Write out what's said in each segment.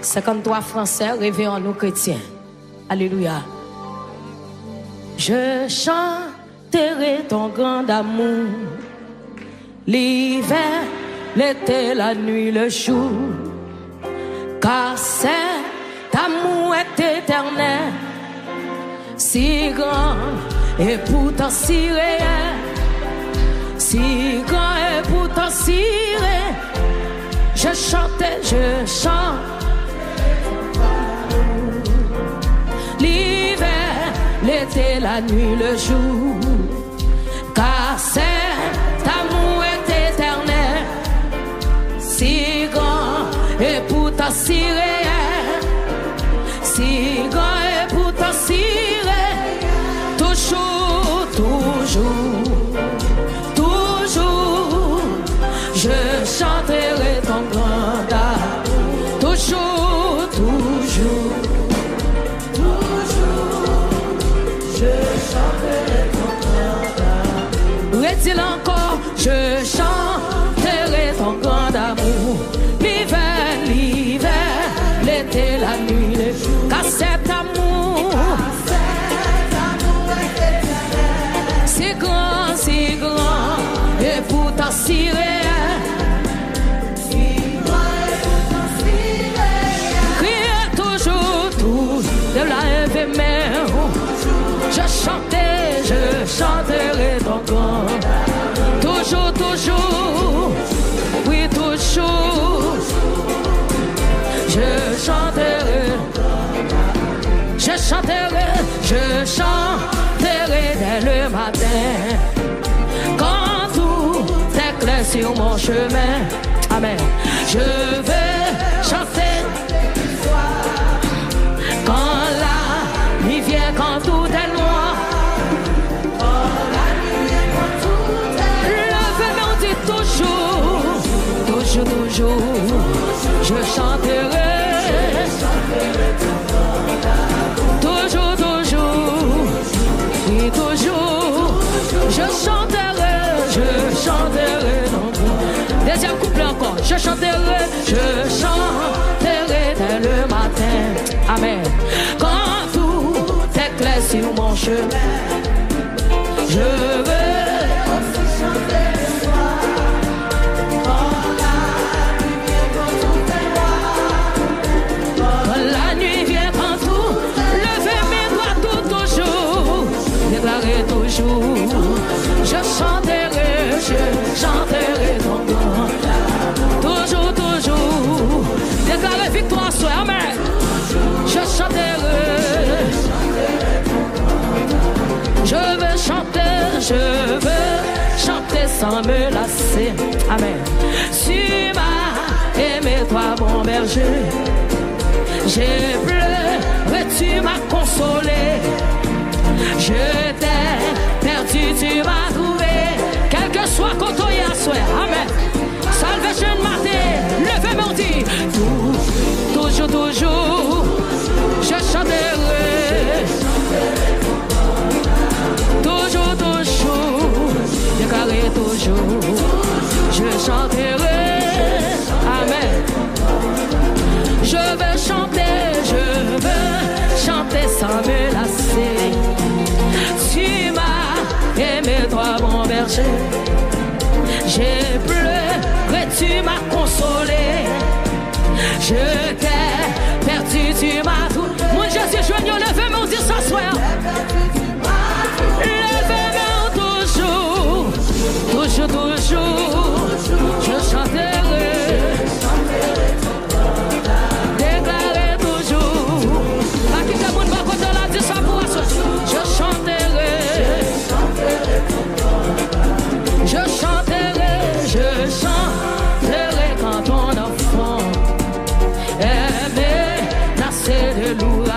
53 Français, réveillons nous chrétiens. Alléluia. Je chanterai ton grand amour, l'hiver, l'été, la nuit, le jour, car cet amour est éternel, si grand et pourtant si réel, si grand et pourtant si réel. Je chantais, je chante. L'hiver, l'été, la nuit, le jour, car cet amour est éternel, si grand et pourtant si réel, si grand et pourtant si réel. Toujours, toujours, toujours, je chanterai ton grand amour. Toujours, toujours. Est-il encore, je chanterai ton grand amour. L'hiver, l'hiver, l'été, la nuit, le jour, car cet amour, si grand, et pourtant si réel. Criez toujours, toujours, de la éphémère. Je chanterai ton grand. Toujours, toujours, oui, toujours. Je chanterai, je chanterai dès le matin. Quand tout est clair sur mon chemin, amen. Je vais chanter. Quand la nuit vient, quand tout est noir. Toujours, je chanterai. Toujours, toujours, oui, toujours, je chanterai non. Deuxième couplet encore, je chanterai dès le matin. Amen. Quand tout est clair sur mon chemin, je veux aussi chanter. Je chanterai ton nom. Toujours, toujours. Déclarez victoire, sois amen. Je chanterai. Je veux chanter sans me lasser. Amen. Tu m'as aimé, toi, mon berger. J'ai pleuré, tu m'as consolé. Je t'ai perdu, tu m'as trouvé. Quel que soit quand on y a souhait, amen. Salve jeune matin, levez mon dit. Toujours, toujours, je chanterai. Toujours, toujours, déclaré toujours, je chanterai. Amen. Je veux chanter sans me lasser. Tu m'as aimé, toi, mon berger. J'ai pleuré, tu m'as consolé. Je t'ai perdu, tu m'as tout. Mon Jésus, joignons, levez mon Dieu, s'asseoir. Levez-moi toujours, toujours, toujours. Je chanterai. Déclarer toujours. À qui que mon bas côté là dit ça pour soi. Je chanterai. Je chanterai quand ton enfant aimé, nassé de loup.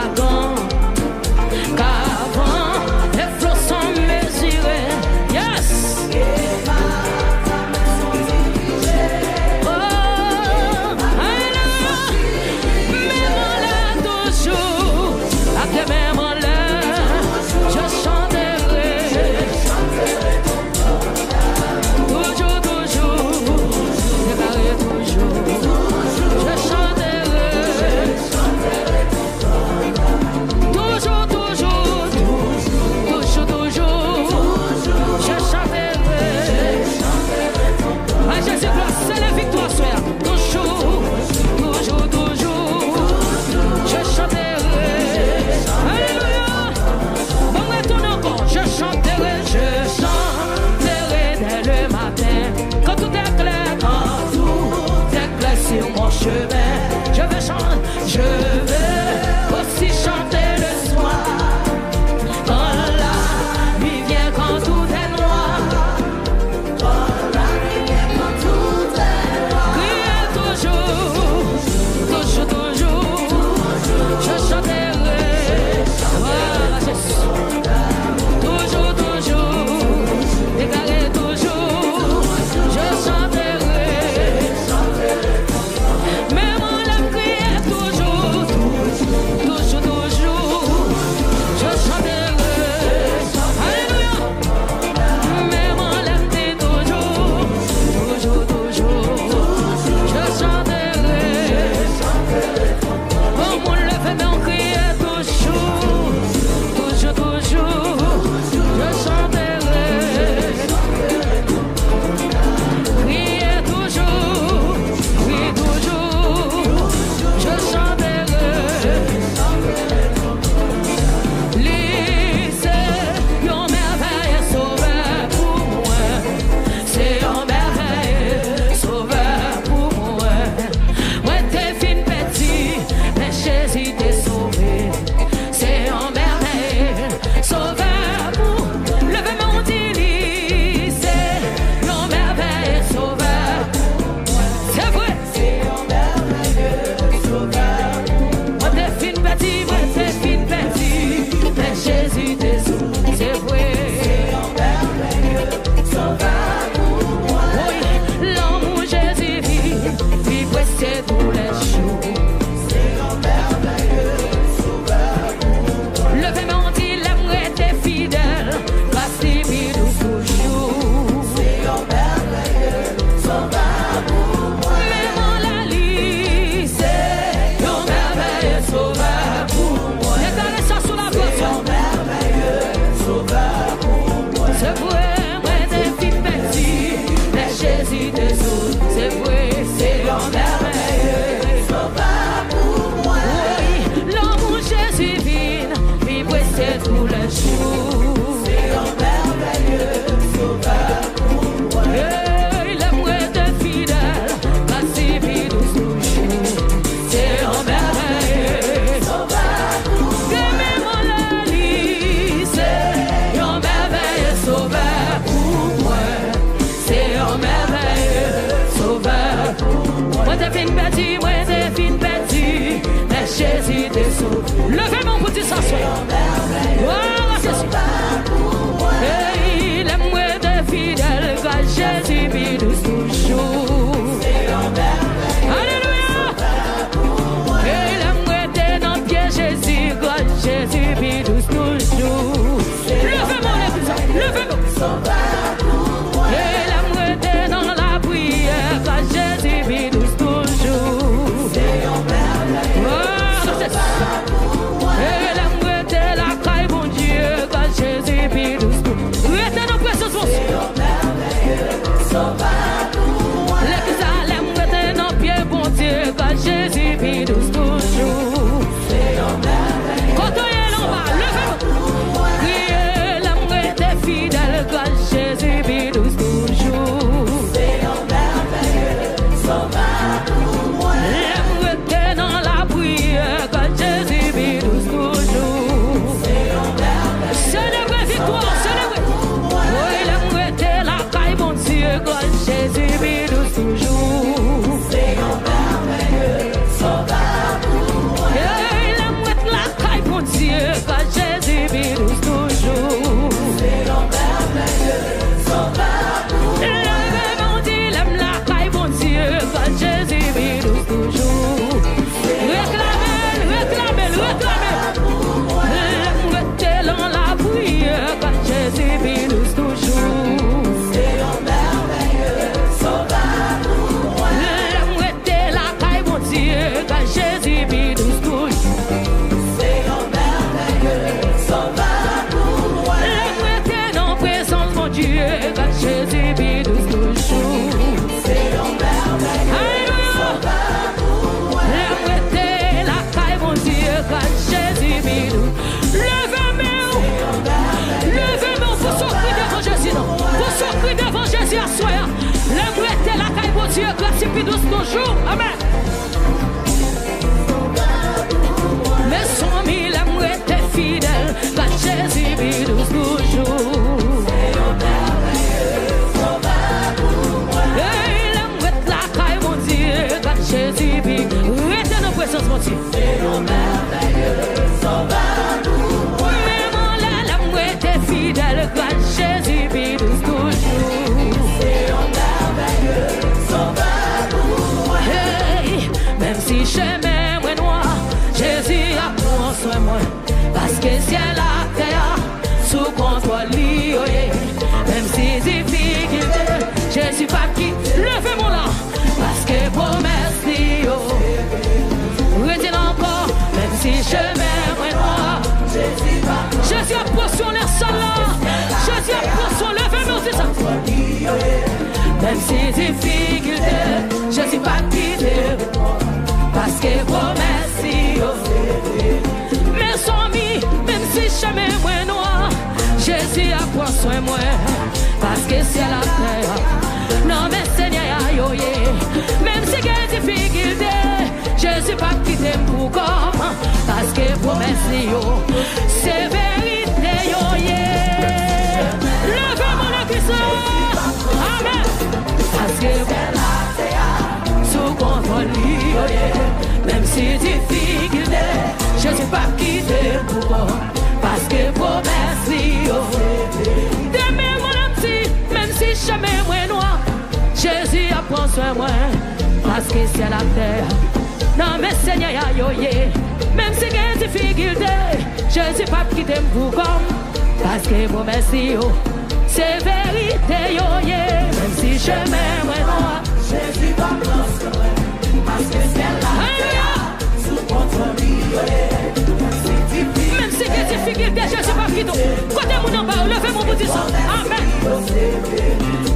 Jésus, puis douce touche. C'est un merveilleux sauveur pour moi. L'aime en présence, mon Dieu, quand Jésus, puis douce touche. C'est un merveilleux sauveur pour moi. L'aime la caille, mon Dieu, quand Jésus, puis douce. Levez-moi, pour s'offrir devant Jésus, non. Pour s'offrir devant Jésus à soi. L'aime la caille, mon Dieu, quand c'est puis douce toujours. Amen. Mais son mille amours était fidèle, quand Jésus vit toujours. C'est un merveilleux sauveur pour moi. Et l'amour la caille, mon Dieu, quand Jésus vit. Restez dans présence, mon Dieu. C'est un merveilleux sauveur pour moi. Mais l'amour était fidèle, quand Jésus vit toujours. C'est un merveilleux sauveur pour moi. Hey, même si chemin moi noir, Jésus a pris soin moi. Parce que ciel la terre sous contrôle lui, oh yeah. Même si difficulté, Jésus pas qui levez mon là. Parce que promesse lui, oh. Retiens encore, même si chemin moi noir, Jésus a pris sur l'air sol là. Jésus a pris sur levez mon c'est ça. Même si difficulté, Jésus pas quitté. Parce que promesse lui, oh. Mais son mi, même si chemin moins noir, Jésus a pris soin moi. Parce que c'est la terre. Non mais Seigneur yo yeah. Même si j'ai difficulté, Jésus pas quitté pour comme. Parce que promesse yo, c'est vérité yo yeah. Levez mon église. Amen. Parce que c'est la terre sous contrôle yo yeah. Même si difficulté, je suis pas quitté pour moi, parce que promesse yo. Demain mon petit, même si jamais moins noir, Jésus a pris soin moi, parce que c'est la terre. Non mais Seigneur yo yeah. Même si j'ai difficulté, je suis pas quitté pour comme, parce que promesse yo, c'est vérité yo yeah. Même si jamais moins noir, Jésus va prendre soin, parce que c'est la terre sous contrôle lui, même si j'ai difficulté, je suis pas quitté. Côté mon en bas, levez mon petit sang. Amen.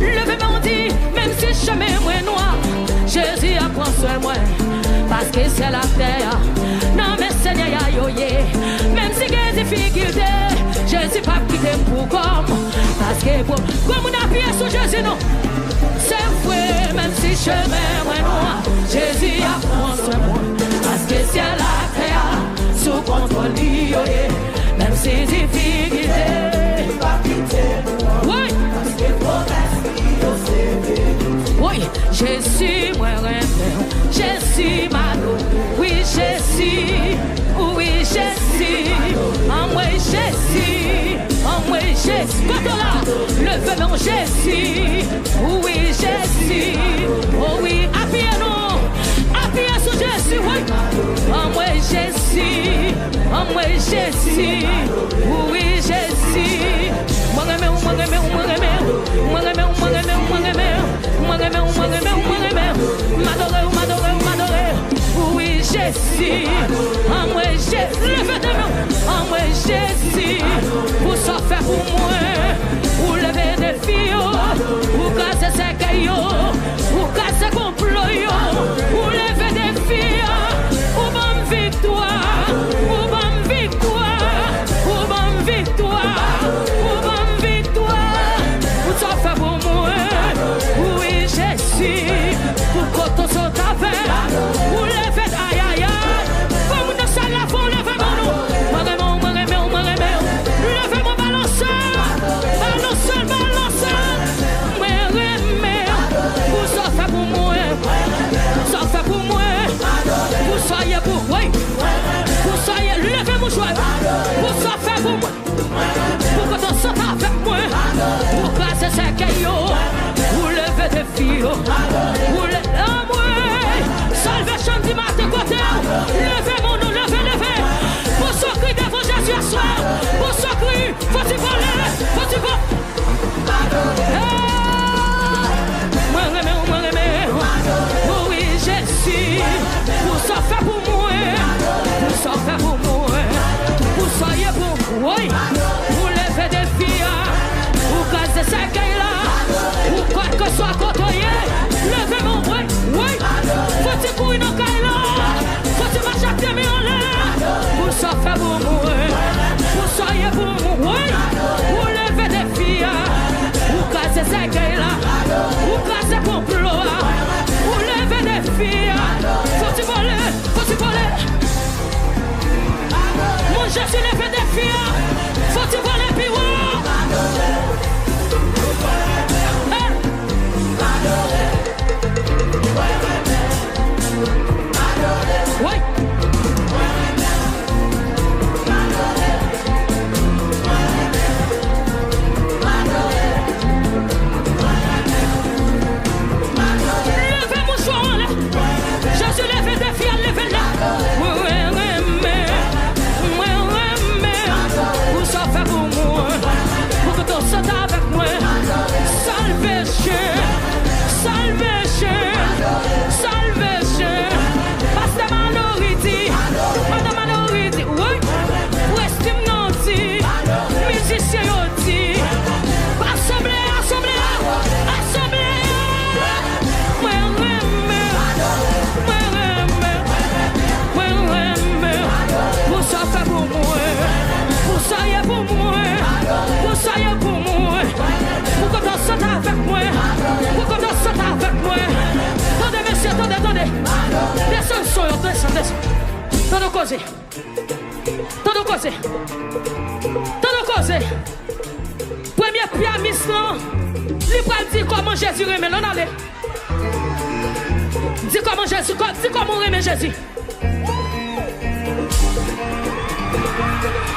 Levez mon dit, même si chemin moins noir, Jésus a pris soin moi, parce que c'est la terre. Non mais Seigneur yo yeah. Même si j'ai difficulté, je suis pas quitté pour comme, parce que comme on a appuyé sur Jésus non. C'est vrai, même si chemin moins noir, Jésus a pris soin moi, parce que c'est la terre sous contrôle lui yeah. Même si difficulté, oui, parce que promesse lui, oui, Jésus moi rêve, Jésus malo, oui Jésus, oui Jésus, en moi Jésus, en moi Jésus, quand là, levez mon Jésus, oui Jésus, oh oui, appuyez sur Jésus, oui, en moi Jésus, en moi Jésus, oui Jésus, moi remets, oui Jésus, en moi Jésus, levez tes mains, en moi Jésus, pour ça faire pour moi, pour lever des filles, pour casser ses cailloux, pour casser complot, pour lever des filles, pour bonne victoire, pour bonne victoire, pour bonne victoire, pour bonne victoire, pour ça faire pour moi, oui Jésus, pour qu'on te saute avec, pour lever aïe aïe aïe, comme nous sommes là, faut lever mon nom, levez mon balanceur, pour ça faire pour moi, ça fait pour Descends le son, descends. T'as de causer. Premier pianiste, il va dire comment Jésus remet. Non, allez. Dis comment remet Jésus.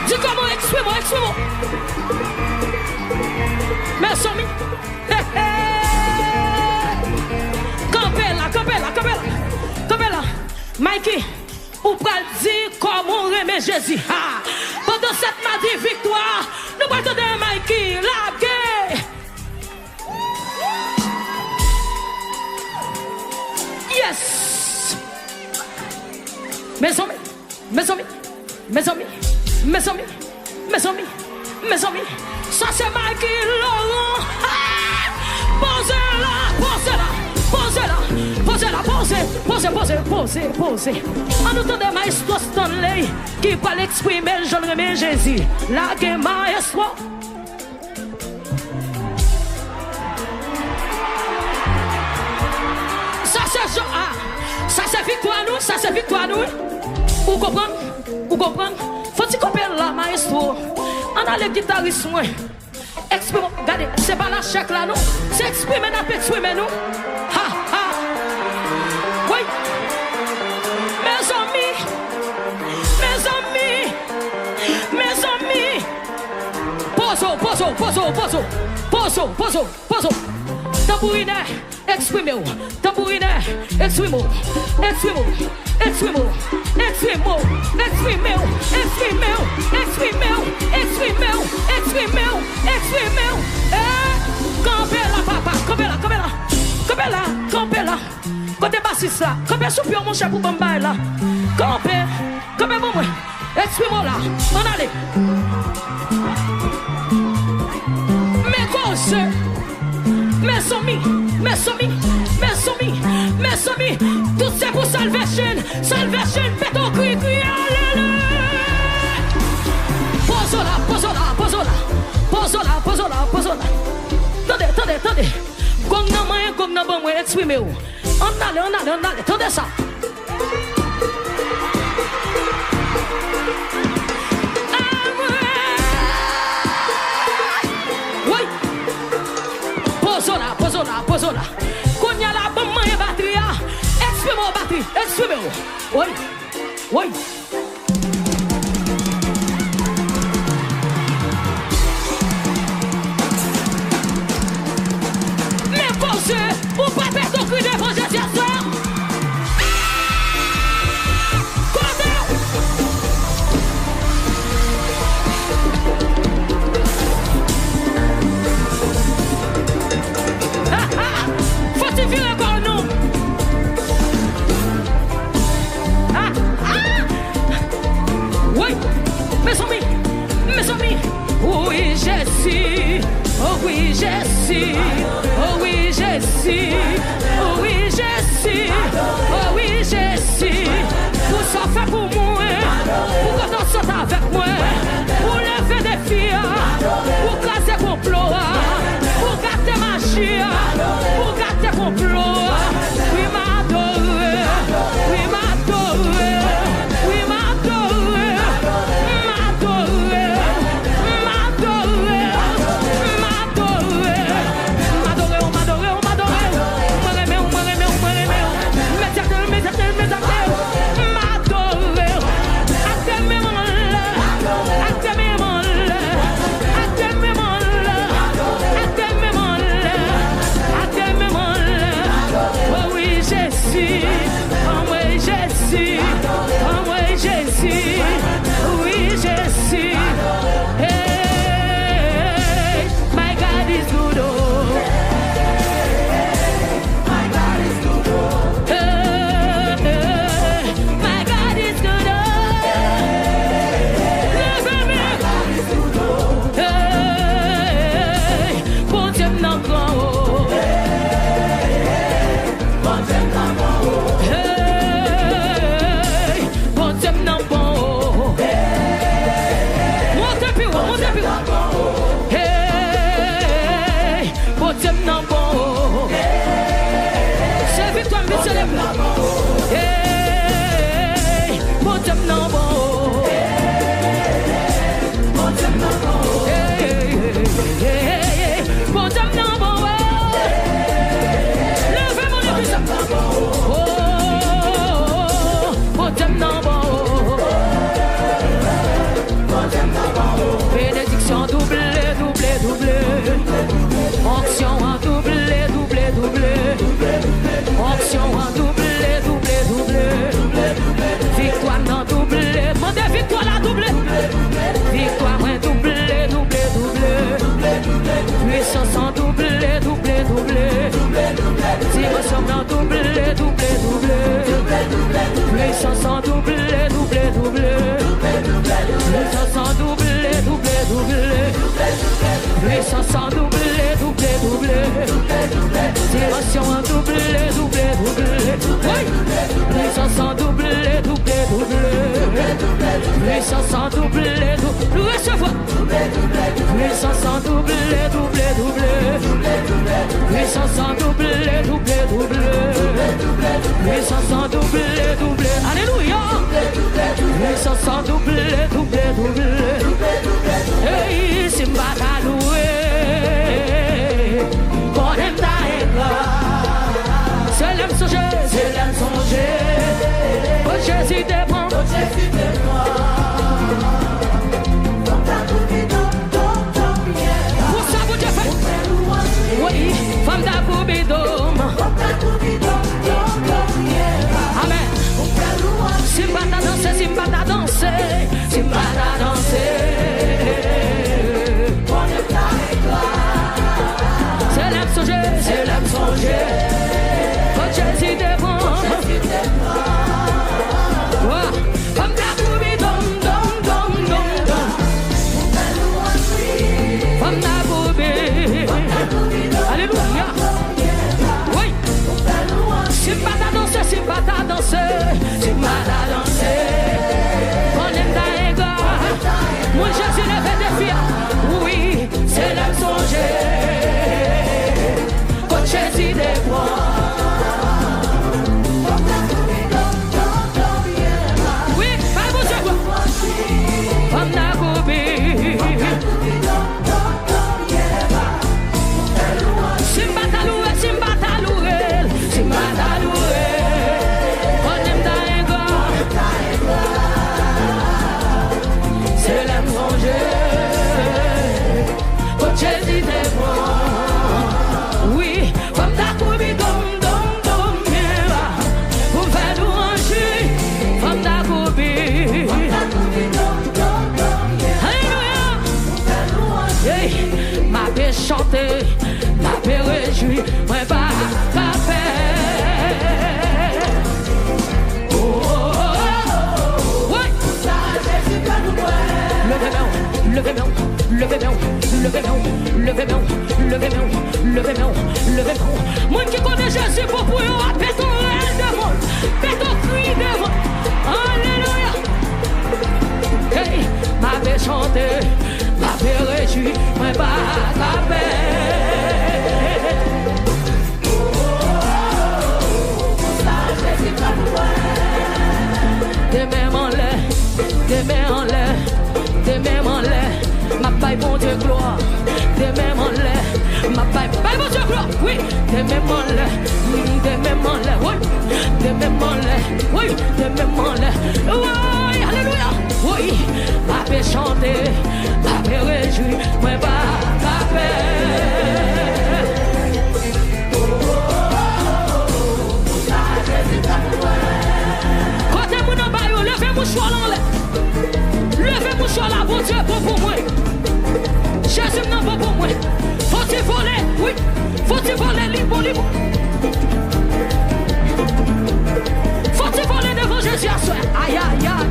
Dis comment exprime-moi. Merci, ami. Campez là. Mikey, ou pral dire comment remet Jésus. Pendant cette mardi victoire, nous allons attendre Mikey, la guerre. Yes. Mes amis, ça c'est Mikey Laurent. Posez. En nous de Maestro Stanley qui parle exprimer le jeune remet Jésus. La guerre Maestro. Ça c'est victoire nous. Vous comprenez? Faut-il couper là, Maestro? On a les guitaristes, moi. Exprime, regardez, c'est pas la chèque là, non? C'est exprimer, nous. Oui. Mes amis. Poso. Tambourine, exprimez-vous. Campez là. Côté bassiste là. Campez sous pied mon cher pour Bamba là. Campez bon moi. Exprimez-moi là. On allait. Mes amis, tout c'est pour salvation, péton cri, alléluia. Pose là. Attendez. Gong nan moi, exprimez-vous. On allait, attendez ça. Pose là. Quand y a la bombe et batterie, exprimez-moi. Oui. Mais posez, vous pas faire ton cri de projet ce soir. Faut-il virer encore nous? Oui, mes amis. Oui, Jésus. Oh oui, Jésus. Pour ça fait pour moi. Pour que tu sautes avec moi. Pour lever des filles. Pour casser complot. Pour gâter magie. Pour gâter complot. Oui, m'adorer. Puissance en doublé, nous recevons. Puissance en doublé, puissance en doublé, puissance en doublé, alléluia. Puissance en doublé, hey, c'est pas à louer. Qu'on aime ta c'est l'aime songer, oh Jésus dépend, pour ça vous Dieu fait, oui, femme d'Akoubidom, amen. Simba ta danser, Simba ta danser, Simba ta danser, c'est l'aime songer, oh Jésus dépend. Comme d'Akoubidom, comme d'Akoubidom, alléluia. Oui, Simba ta danser, Simba ta danser, on aime ta égard, mon Jésus ne fait des filles, oui, c'est l'âme songer, quand Jésus dépend. Chanter, ma paix réjouit, moi pas ta paix. Oh, oh, oh, ouais. Levez-moi. Moi qui connais Jésus pour vous, pétons elle devant, pétons cri devant. Alléluia. Hey, ma paix chanter. Ma paix réjouit, moi pas ta paix. Des mains en l'air, ma paille bon Dieu gloire. Des mains en l'air, ma paille bon Dieu gloire. Oui, des mains en l'air, oui, des mains en l'air. Oui, alléluia. Oui, ma paix chanter, ma paix réjouit, moi pas ta paix. Quand t'es mon embaillon, levez mon choix en l'air. Levez mon choix là, bon Dieu, pour moi. Jésus n'a pas pour moi. Faut-il voler, oui, faut-il voler libre. Faut-il voler devant Jésus à soi. Aïe, aïe, aïe.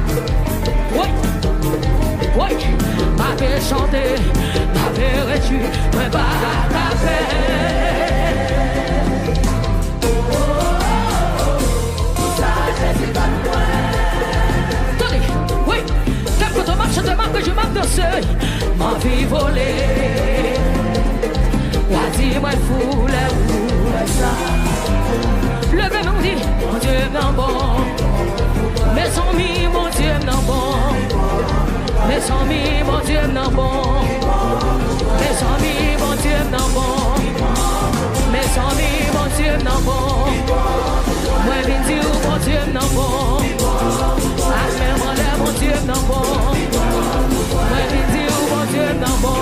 Oui, ma paix chanter, ma paix réjouit, moi pas ta paix. Tenez, oui, quand on marche, je te marque, je marque de ce, ma vie volée. Vas-y, moi fou, levez mon dit, mon Dieu m'en bon. Mes amis, mon Dieu m'en bon. Mes amis, mon Dieu m'en bon. Mes amis, mon Dieu m'en bon. Mes amis, mon Dieu m'en bon. Moi, viens dire, mon Dieu m'en bon. Amen, mon Dieu m'en bon. Moi, viens dire, mon Dieu m'en bon.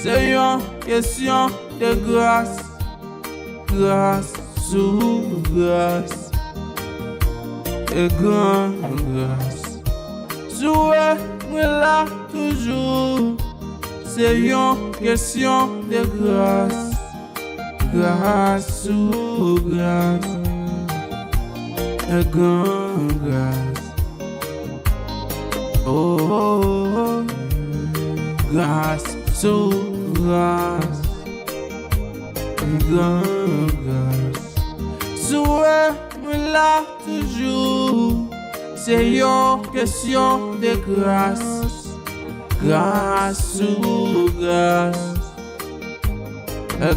C'est une question de grâce, grâce sous grâce, et grande grâce. Souhait, moi là toujours. C'est une question de grâce, grâce sous grâce, et grande grâce. Oh, oh, oh. Grâce sous grâce, grande grâce. Souhait, moi là toujours. C'est une question de grâce, grâce sous grâce,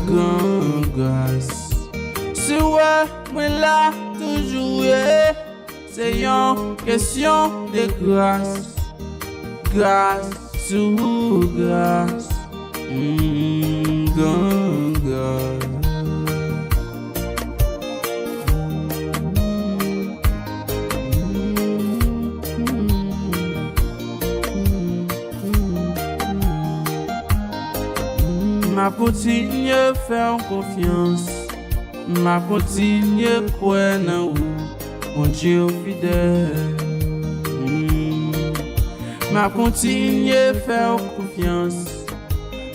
grande grâce. Souhait, moi là toujours. C'est une question de grâce, grâce sous grâce, grande grâce. Ma continue faire confiance, ma continue croire en vous, mon Dieu fidèle. Ma continue faire confiance,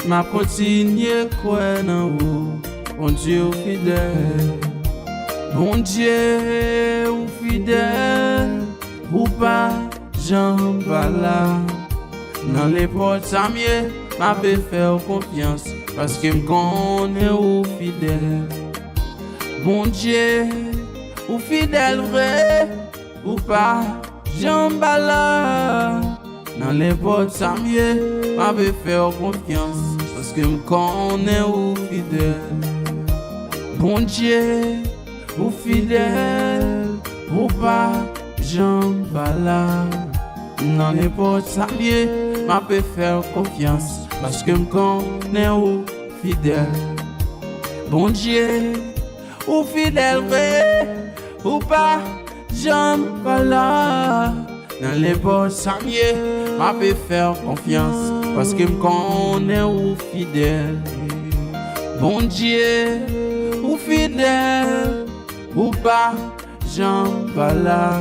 ma continue croire en vous, mon Dieu fidèle. Mon Dieu ou fidèle, ou pas, j'en pas là. Dans les portes, ça mieux, m'a fait faire confiance, parce que me connais ou fidèle. Mon Dieu, ou fidèle vrai, ou pas, j'en pas là. Dans les portes, ça mieux, m'a fait faire confiance, parce que me connais ou fidèle. Mon Dieu, ou fidèle, ou pas, j'en pas là. Dans les portes, ça mieux, m'a fait faire confiance, parce que me connais ou fidèle. Bon Dieu, ou fidèle vrai, ou pas, j'en pas là. Dans les portes, ça mieux, m'a fait faire confiance, parce que me connais ou fidèle. Bon Dieu, ou fidèle, ou pas, j'en pas là.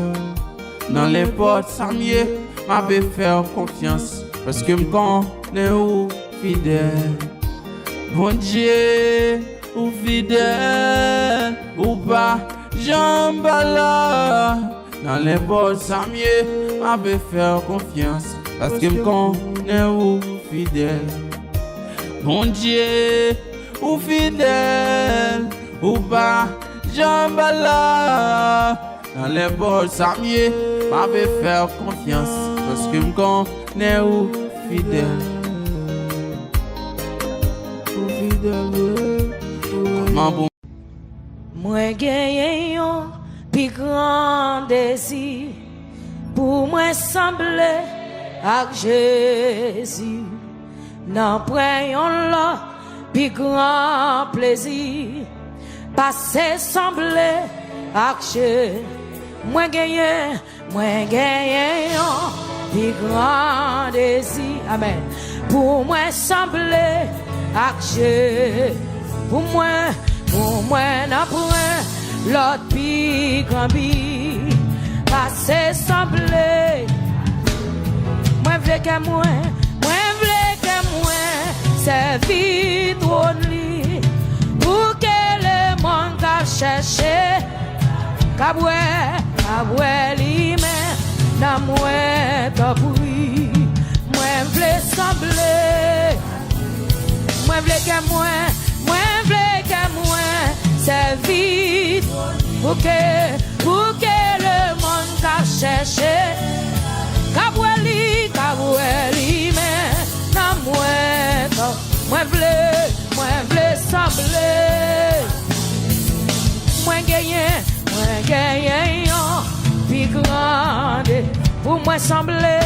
Dans les portes, ça mieux, m'a fait faire confiance, parce que me connais ou fidèle. Bon Dieu, ou fidèle, ou pas, j'en pas là. Dans les portes, ça mieux, m'a fait faire confiance, parce que me connais ou fidèle. Bon Dieu, ou fidèle, ou pas, j'en pas là. Dans les portes, ça mieux, m'a fait faire confiance, parce que me connais ou fidèle. Ou fidèle, comment bon. Moi gagne un plus grand désir pour moi sembler avec Jésus. N'en prenons là plus grand plaisir passer sembler avec Jésus. Moi gagne un plus grand désir. Amen. Pour moi sembler avec Jésus. Pour moi n'apprends l'autre plus grand bi passer sembler. Moi v'lais que moi servir trône li pour que le monde a cherché kaboué li mais dans moi t'appuie. Moi v'lais sembler. Moi v'lais que moi servir pour que le monde a cherché kaboué li mais dans moi v'lais sembler. Moi gagner plus grande pour moi sembler.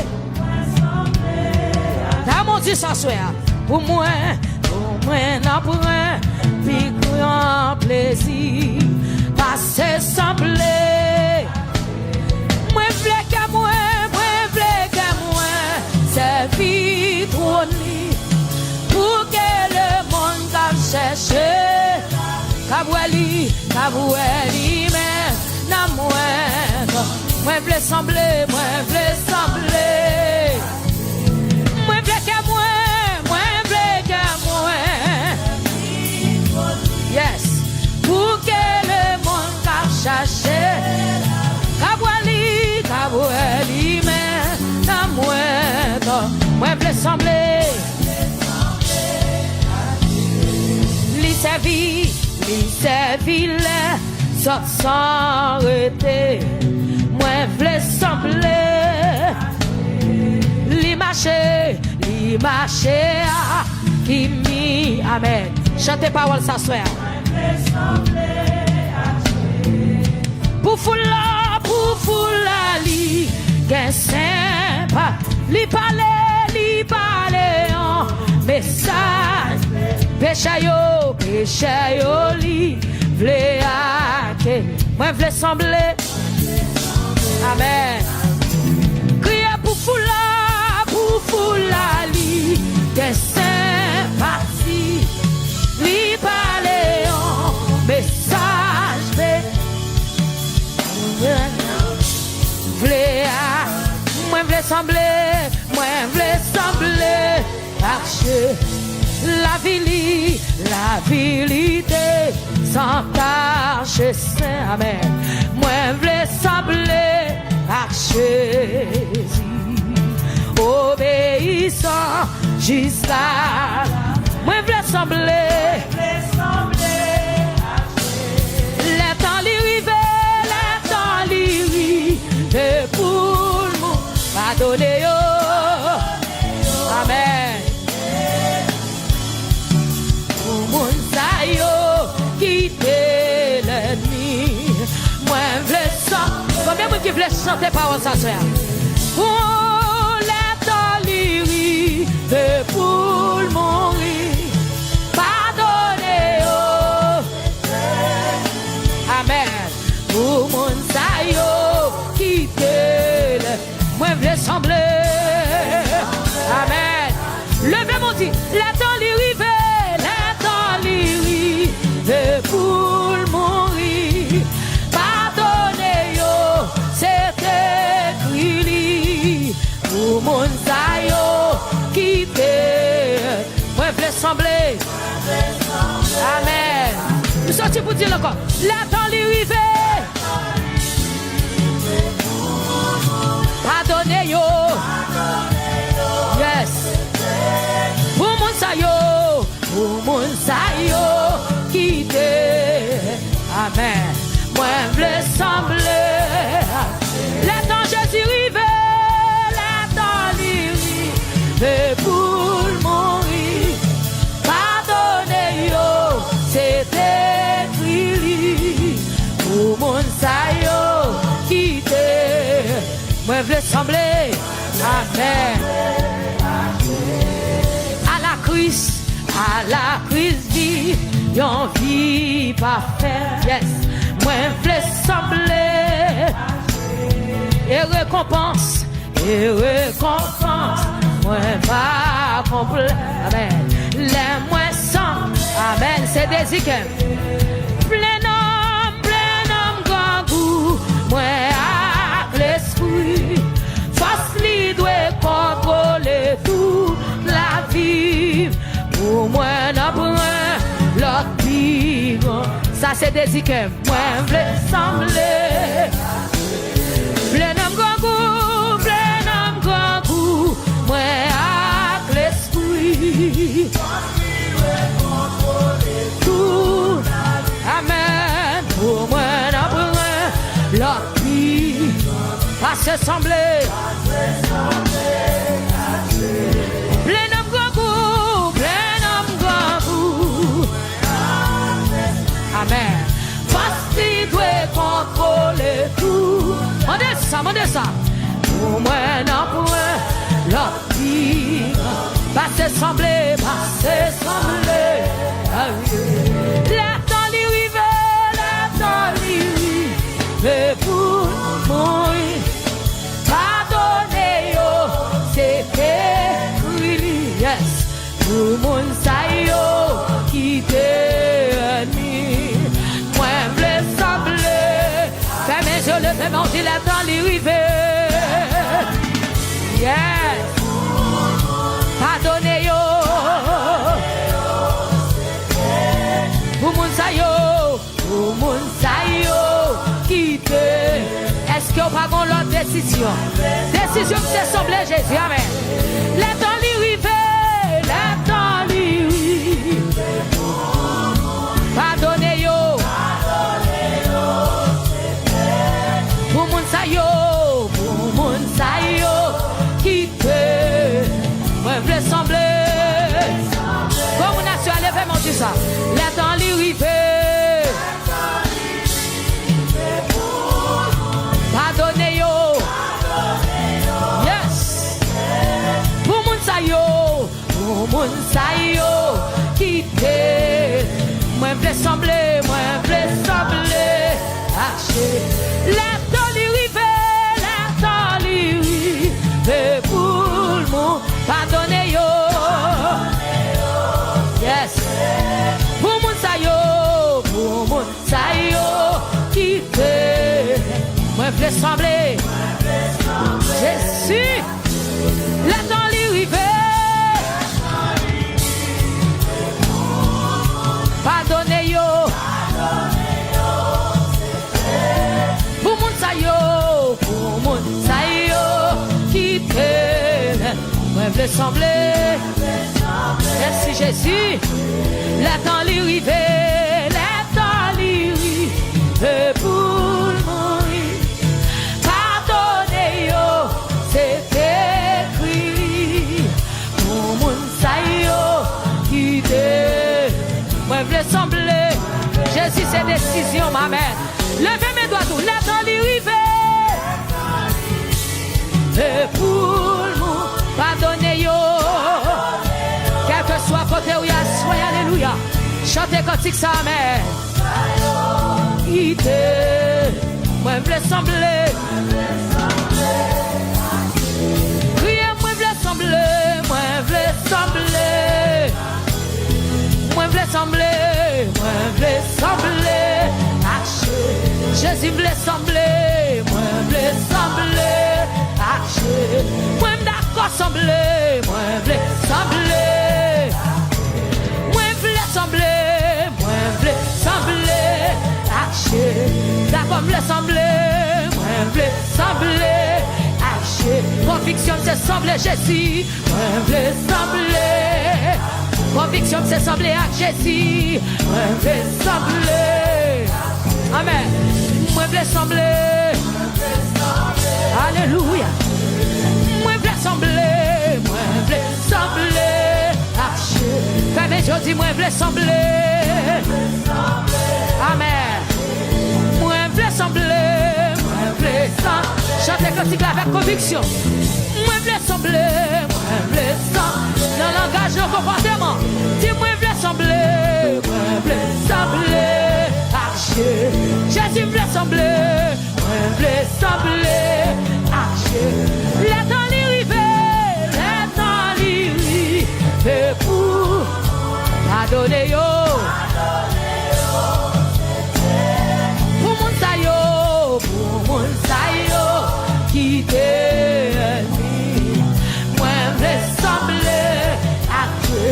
T'as mon Dieu ça soit pour moi n'apprends plus grand plaisir passer sembler. Moi v'lais que moi servir trône pour que Kaboueli, mais n'a moins. Moi, v'le sembler, moi, v'le sembler. Moi, v'le que moi, v'le que moi. Yes. Pour que le monde va chercher. Kaboueli, mais n'a moins. Moi, v'le sembler. Li servi les sortes sans arrêter. Moi v'le sembler. Li marché qui mi amen. Chantez parole ça soir. Pour foula li qu'un sympa li parler en message. Péché yo li vle ake. Moi vle sembler. Amen. Crier pour foula li des sympathies. Li parler en message. Vle ake. Moi vle sembler. Archer. La vérité sans tâche saint. Amen. Moi v'le sembler à Jésus, obéissant jusqu'à. Moi v'le sembler à Jésus. Les temps li rive pour nous pardonner yo. Amen. Quitter l'ennemi. Moi v'le sembler. Combien de qui veulent chanter par sa soeur? Pour les tolérer, pour mourir, pardonnez. Amen. Pour mon sayo, quitter le. Moi v'le sembler. Amen. Levez mon dit, les tolérer. Pour mourir, pardonnez-yo, c'est écrit pour mon sayo, quitter, moi v'le sembler. Amen. Nous sortons pour dire encore, la temps li rive, pardonnez-yo, yes, pour mon sayo, quitter. Amen. Moi v'le sembler. Le temps Jésus rive, le temps li rive pour mourir. Pardonnez-yo, c'est écrit pour mon sayo quitter. Moi v'le sembler. Amen. À la crise vie, yon vie parfaite. Yes. Moi v'le sembler. Et récompense. Moi va complet. Amen. Les moins sans. Amen. C'est des icônes. Plein homme, grand goût. Moi avec l'esprit. Face li doit contrôler tout la vie. Pour moi, non pour l'autre vivant. Ça, c'est des icônes. Moi, v'le sembler. Plein homme grand goût. Moi, avec l'esprit. Tout. Amen. Pour moi, non pour l'autre vivant. Pas se sembler. Plein homme grand goût. Amen. Parce qu'il doit contrôler tout. Mandez ça. Pour moi, non, pour moi, l'autre vie. Pas se sembler. La temps li rive, pour mourir. Pardonnez-yo, c'est écrit. Yes. Pour mon sayo, quitter. Moi Le bon Dieu, le temps lui rivé. Yes. Pardonnez yo. Pour moun sa yo. Pour moun sa yo. Quitte. Est-ce qu'on pas gon l'autre décision? Décision qui s'est semblé Jésus. Amen. Le temps lui rivé. Le temps lui rivé. Pardonnez yo. Pour moun sa yo. Pour moun sa yo. Quitte. Moi je veux sembler. Comme on a su aller faire mon Dieu ça. Le temps lui rivé. Pardonnez yo. Yes. Pour moun sa yo. Pour moun sa yo. Quitte. Moi je veux sembler. Moi je veux sembler. Haché. Le temps lui rivé. Le temps lui rivé. Pour le monde. Pardonnez yo. Yes. Pour moun sa yo. Pour moun sa yo. Quitte. Moi je veux sembler. Jésus. Le temps lui rivé. Pardonnez yo. Pour moun sa yo. Pour moun sa yo. Quitte. Moi je veux sembler. Merci Jésus. Le temps lui rivé. Le temps lui rivé. Pour le mourir. Pardonnez yo. C'est écrit. Pour moun sa yo. Quitte. Moi je veux sembler. Jésus c'est décision ma mère. Levez mes doigts tout. Le temps lui rivé. Et pour le monde. Pardonnez yo. Quel que soit côté où il y a, soyez alléluia. Chantez cantique ça, mais. Quitte. Moi, je veux sembler. Criez, moi, je veux sembler. Moi, je veux sembler. Moi, je veux sembler. Moi, je veux sembler. Jésus voulait sembler. Moi, je veux sembler. Moi, je d'accord sembler. Moi, je veux sembler. Moi, je veux sembler. Moi, je veux sembler. D'accord, je veux sembler. Moi, je veux sembler. Conviction, c'est sembler Jésus. Moi, je veux sembler. Conviction, c'est sembler à Jésus. Moi, je veux sembler. Amen. Moi, je veux sembler. Alléluia. Moi, je veux sembler. Moi, je veux sembler. Fais mes jours, moi, je veux sembler. Amen. Moi, je veux sembler. Moi, je veux sembler. Chantez cantique avec conviction. Moi, je veux sembler. Moi, je veux sembler. Dans le langage, le comportement. Dis-moi, je veux sembler. Moi, je veux sembler. Jésus veut sembler. Moi, je veux sembler. Le temps lui rivé. Le temps lui rivé. Pour pardonner yo. Pour moun sa yo. Pour moun sa yo. Quitter. Moi, je veux sembler à Dieu.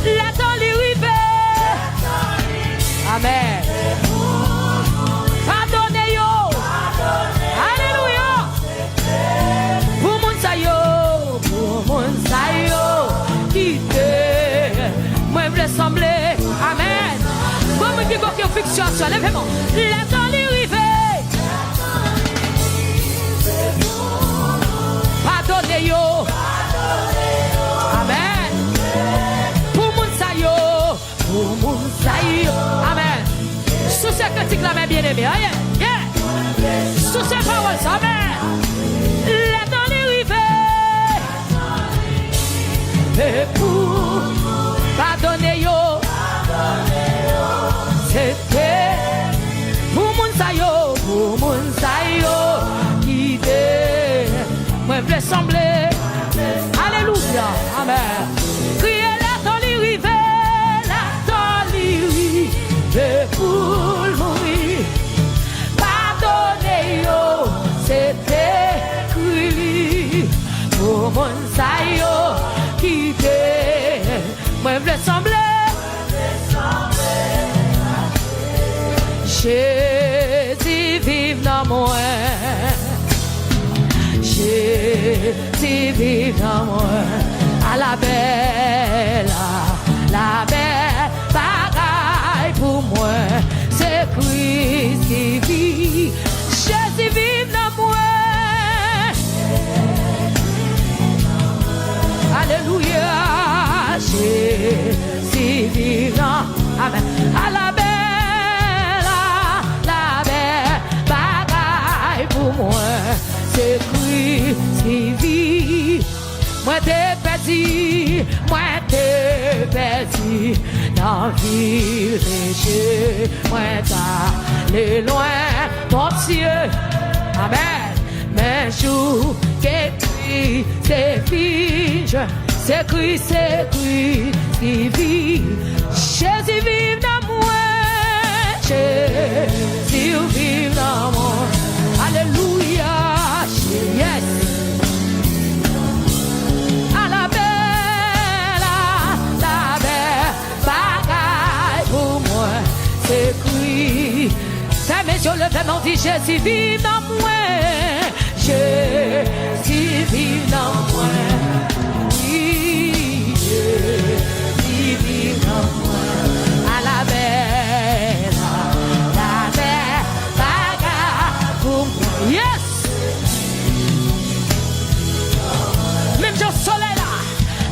Le temps lui rivé. Amen. Pardonnez yo. Alléluia. Pour moun sa yo. Pour moun sa yo. Quitter. Moi, je veux sembler. Amen. Bon, moi, je veux qu'il fiction sur lèvez-moi. Le temps lui rivé. Pardonnez yo. Amen. Pour moun sa yo. Pour moun sa yo. Amen. Sous ces critiques là, mes bien-aimés. Sous ces paroles, amen. Le temps lui rivé. Et pour pardonner yo. C'était pour moun sa yo. Pour moun sa yo. Qui était. Moi, je veux sembler. Alléluia. Amen. Criez le temps lui rivé. Le temps lui rivé. Pour mourir. Pardonnez yo. moi. Jésus vit dans moi. À la belle bagaille pour moi. C'est Christ qui vit. Jésus vit dans moi. Alléluia. Jésus vit dans. Amen. À la belle bagaille pour moi. C'est Christ qui vit. Moi t'es perdu, dans la ville péché. Moi t'allais loin, mon Dieu. Amen. Mais jour qui c'est fini, c'est Christ qui vit. Jésus vit dans moi. Jésus vit dans moi. Alléluia. Yes. À la belle bagaille pour moi. C'est Christ. Fermez sur le paiement, dit Jésus vit dans moi. Jésus vit dans moi. Oui, Jésus vit dans moi. À la belle bagaille pour moi. Yes. Même Jean soleil là,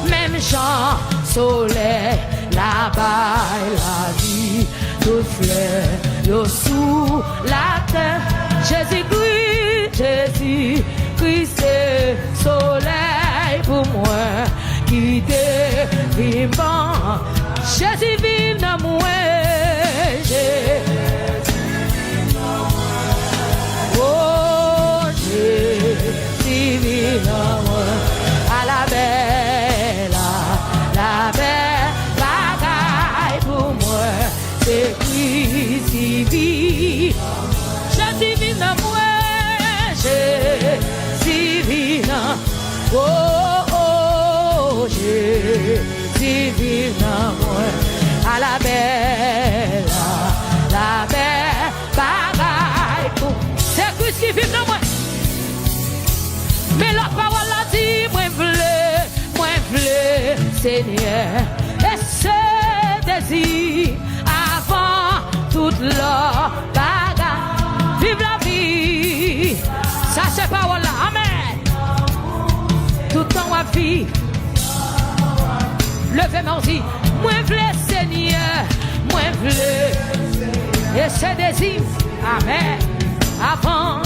même Jean soleil là-bas, la vie, tout fleur, sous la terre. Jésus-Christ, c'est soleil pour moi, qui est vivant. Jésus vit dans moi. Oh, Jésus vit dans moi. À la belle bagaille pour moi. C'est Christ qui vit. Jésus vit dans moi. Jésus vit dans moi. Oh, Jésus vit dans moi. À la belle bagaille pour moi. C'est Christ qui vit dans moi. Mais la parole a dit, moi v'lais, Seigneur, et ce désir avant toute la bagarre. Vive la vie, ça c'est parole là, amen. Tout le temps à vivre. Levez-moi aussi, moi v'lais, Seigneur, moi v'lais, et ce désir, amen, avant.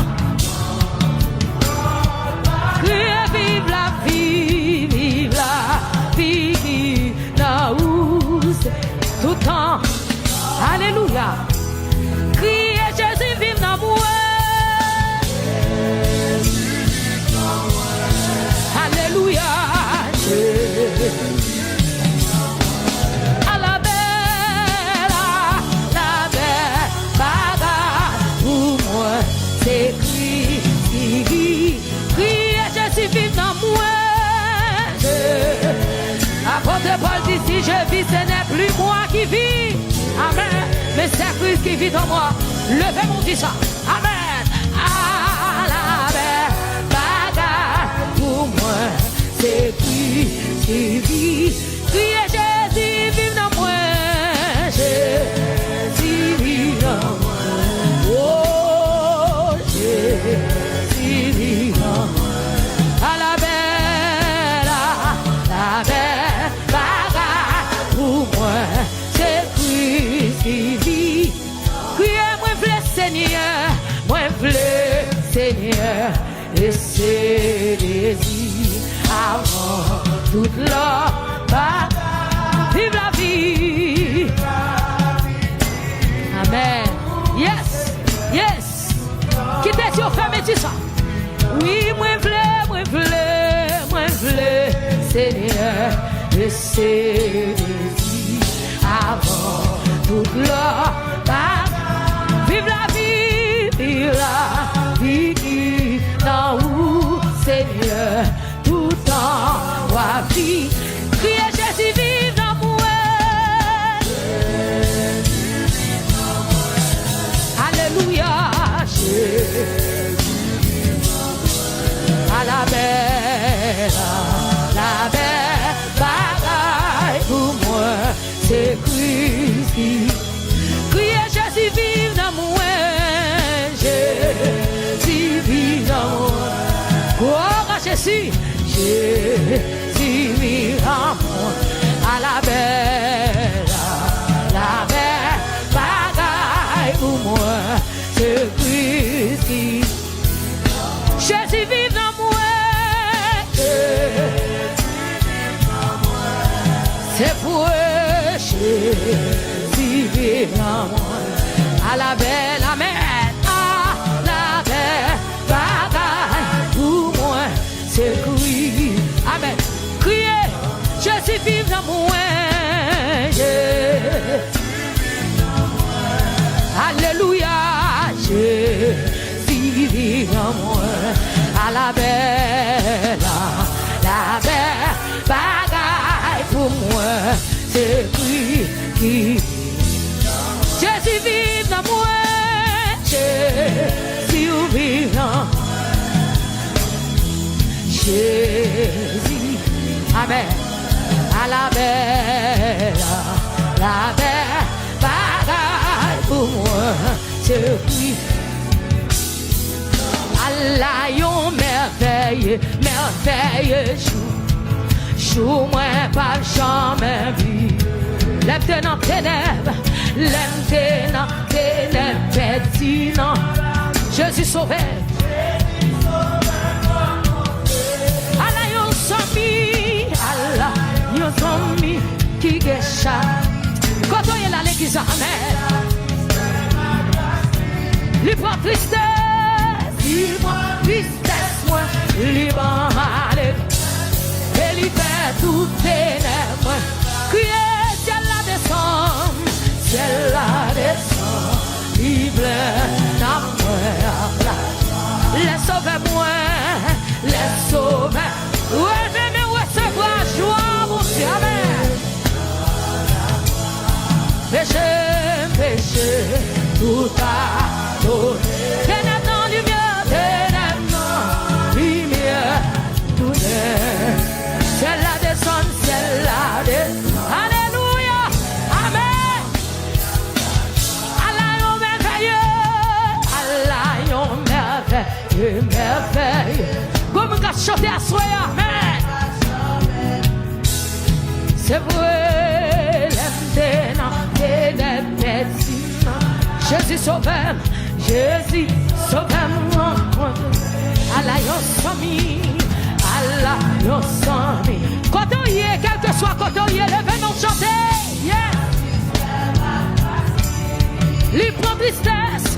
Vive la vie, vive la vie, là où c'est tout le temps. Alléluia. Criez Jésus, vive dans moi. Alléluia. À la belle bagarre pour moi, c'est Christ qui vit. Jésus vit dans moi. Apôtre Paul dit si je vis, ce n'est plus moi qui vis. Amen. Mais c'est Christ qui vit en moi. Levez mon dit ça. Amen. À la belle bagarre pour moi. C'est Christ qui vit. Criez Jésus vit dans moi. Jésus vit dans moi. Oh, Jésus vit dans moi. À la belle bagarre pour moi, c'est Christ qui vit. Criez-moi v'lais Seigneur, moi v'lais Seigneur, et c'est désir avant toute la bagarre. Vive la vie. Amen. Yes, yes. Quittez sur femme et dis ça. Oui, moi v'lais, Seigneur, et c'est désir avant toute la bagarre. Vive la vie, dans où, Seigneur, tout en wa vie. Criez Jésus, vive dans moi. Alléluia, Jésus. Criez Jésus vive dans moi. Jésus vive dans moi. Oh Jésus, Jésus vive dans moi. À la belle bagaille pour moi. C'est Christ qui Jésus vive dans moi. C'est pour Jésus vive dans moi. À la belle, amen. À la belle bagaille pour moi. C'est Christ. Amen. Criez, Jésus vive dans moi. Alléluia. Jésus vive dans moi. À la belle bagaille pour moi. C'est Christ qui Jésus vive dans moi. Jésus vive dans moi. Jésus, amen. À la belle bagaille pour moi. C'est Christ. Allah yon merveilleux, merveilleux jour moi pas jamais vu. Lève dans ténèbres, lève dans ténèbres, petit non. Jésus sauvé. Allah yon somi qui gècha. Quand on est là l'église, amen. Libre tristesse, moi, libre malheur. Et l'hiver tout ténèbres. Criez, ciel la descend, libre d'amour. Les sauver-moi, les sauver. Ouais, mais recevoir joie, mon Dieu, amen. Péché, tout a donné. Ténèbres dans lumière, ténèbres dans lumière, tout est. C'est la descente, c'est la descente. Alléluia, amen. Allah yon merveilleux, merveilleux. Comme on a chanté à soi, amen. C'est vrai, l'aime Jésus sauve-moi, Jésus sauve-moi. Allah yon somi. Quand on y est, quel que soit quand on y est, levez-nous chanter. Yeah. Libre tristesse,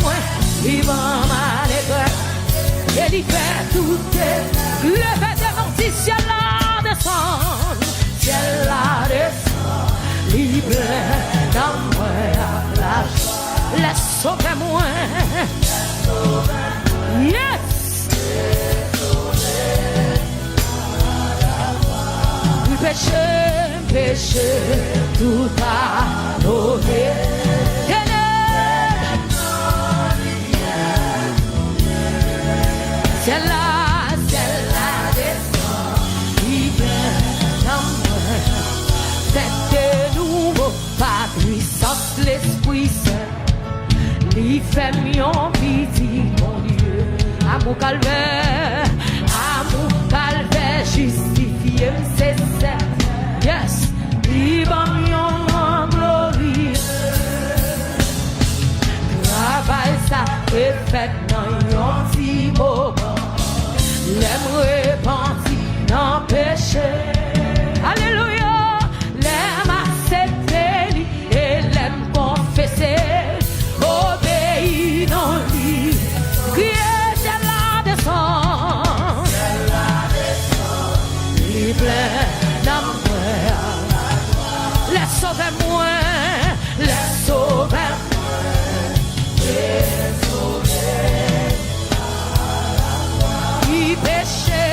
moi, libre malheur. Et il fait tout est, levez devant si ciel la descend, libre d'amour, laisse sauver-moi. Yes. Péché, tout a donné. C'est la descend, libre d'amour. C'est nouveau, par puissance l'Esprit Saint. Il fait mieux pitié, mon Dieu. Amour calvaire, justifié, c'est ça. Yes, il va mieux en gloire. Travail ça est fait dans un petit moment. L'aime repenti dans péché. Alléluia. L'aime accepter et l'aime confesser. Obéir dans lui. Crier c'est la descente. Libre d'amour. Laisse sauver-moi. Laisse sauver-moi. Qui péché.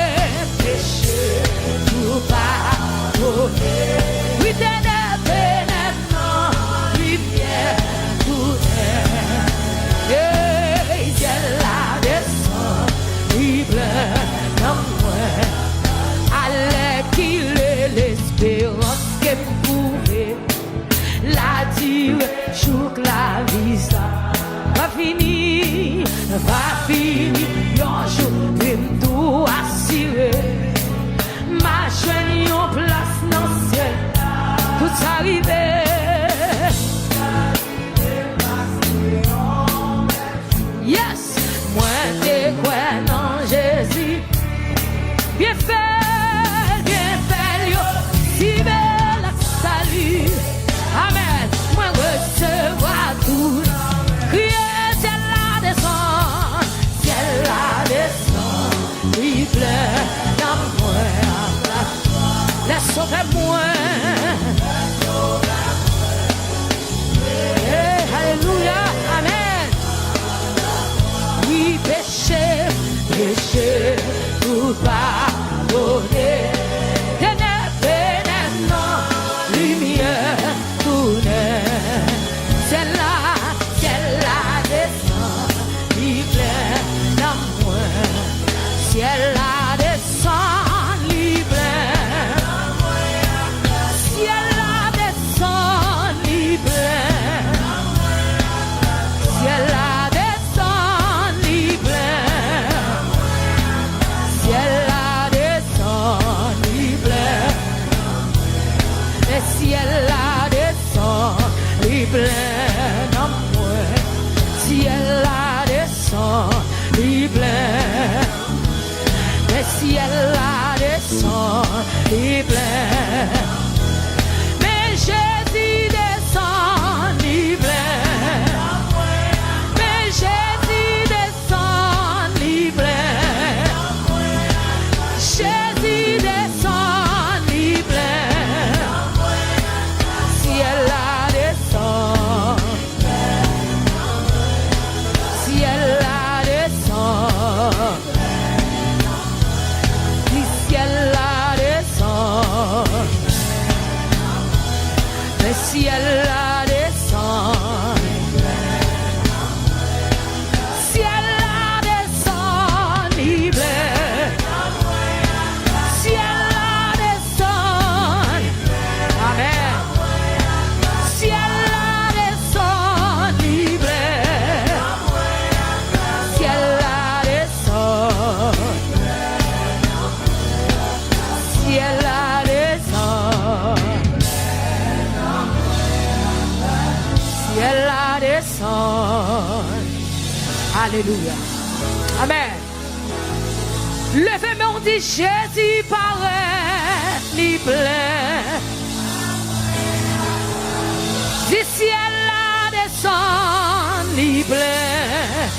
Alléluia. Amen. Levez-moi, on dit Jésus paraît, ni plaît. Du ciel la descend, ni plaît.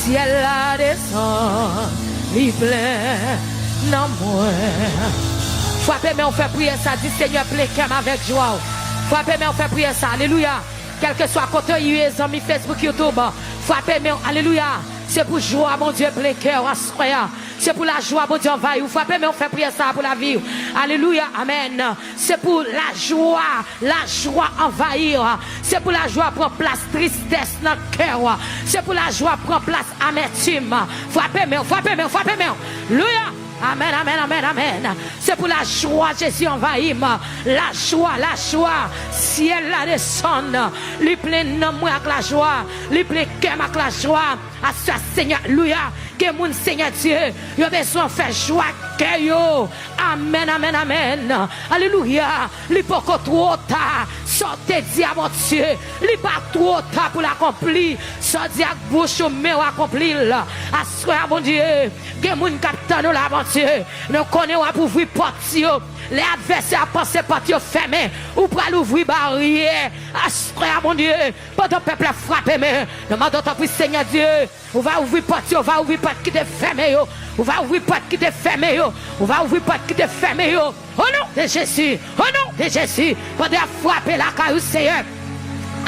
Ciel la descend, ni plaît. Non, moi. Frappez-moi, on fait prier ça. Dis Seigneur, plaît avec joie. Frappez-moi, on fait prier ça. Alléluia. Quel que soit côté US, amis Facebook, YouTube. Frappez-moi, alléluia. C'est pour joie, mon Dieu, plein cœur, c'est pour la joie, mon Dieu, envahir. Frappez-moi, on fait prier ça pour la vie. Alléluia, amen. C'est pour la joie envahir. C'est pour la joie prendre place, tristesse dans le cœur. C'est pour la joie prendre place, amertume. Frappez-moi, frappez-moi, frappez-moi. Alléluia. Amen, amen, amen, amen. C'est pour la joie, Jésus envahit. La joie. Ciel la descend. Lui plein nom avec la joie. Lui plein cœur avec la joie. À ce Seigneur, alléluia. Que mon Seigneur Dieu, il a besoin de faire joie cœur. Amen, amen, amen. Alléluia. Il pas trop tard. Sortez diable Dieu. Il pas trop tard pour l'accomplir. Sortez avec bouche mais accomplir. À ce mon Dieu, que mon capitaine nous l'avons Dieu. Nous connaissons pour ouvrir porte. Les adversaires pensent porte fermée. Ou pour l'ouvrir barrière. À ce mon Dieu, pendant le peuple frappé mais demandons ton Seigneur Dieu. On va ouvrir porte, on va ouvrir porte qui est fermée. On va ouvrir porte qui est fermée. On va ouvrir porte qui est fermée. Au nom de Jésus, au nom de Jésus, pendant frapper la caillou Seigneur.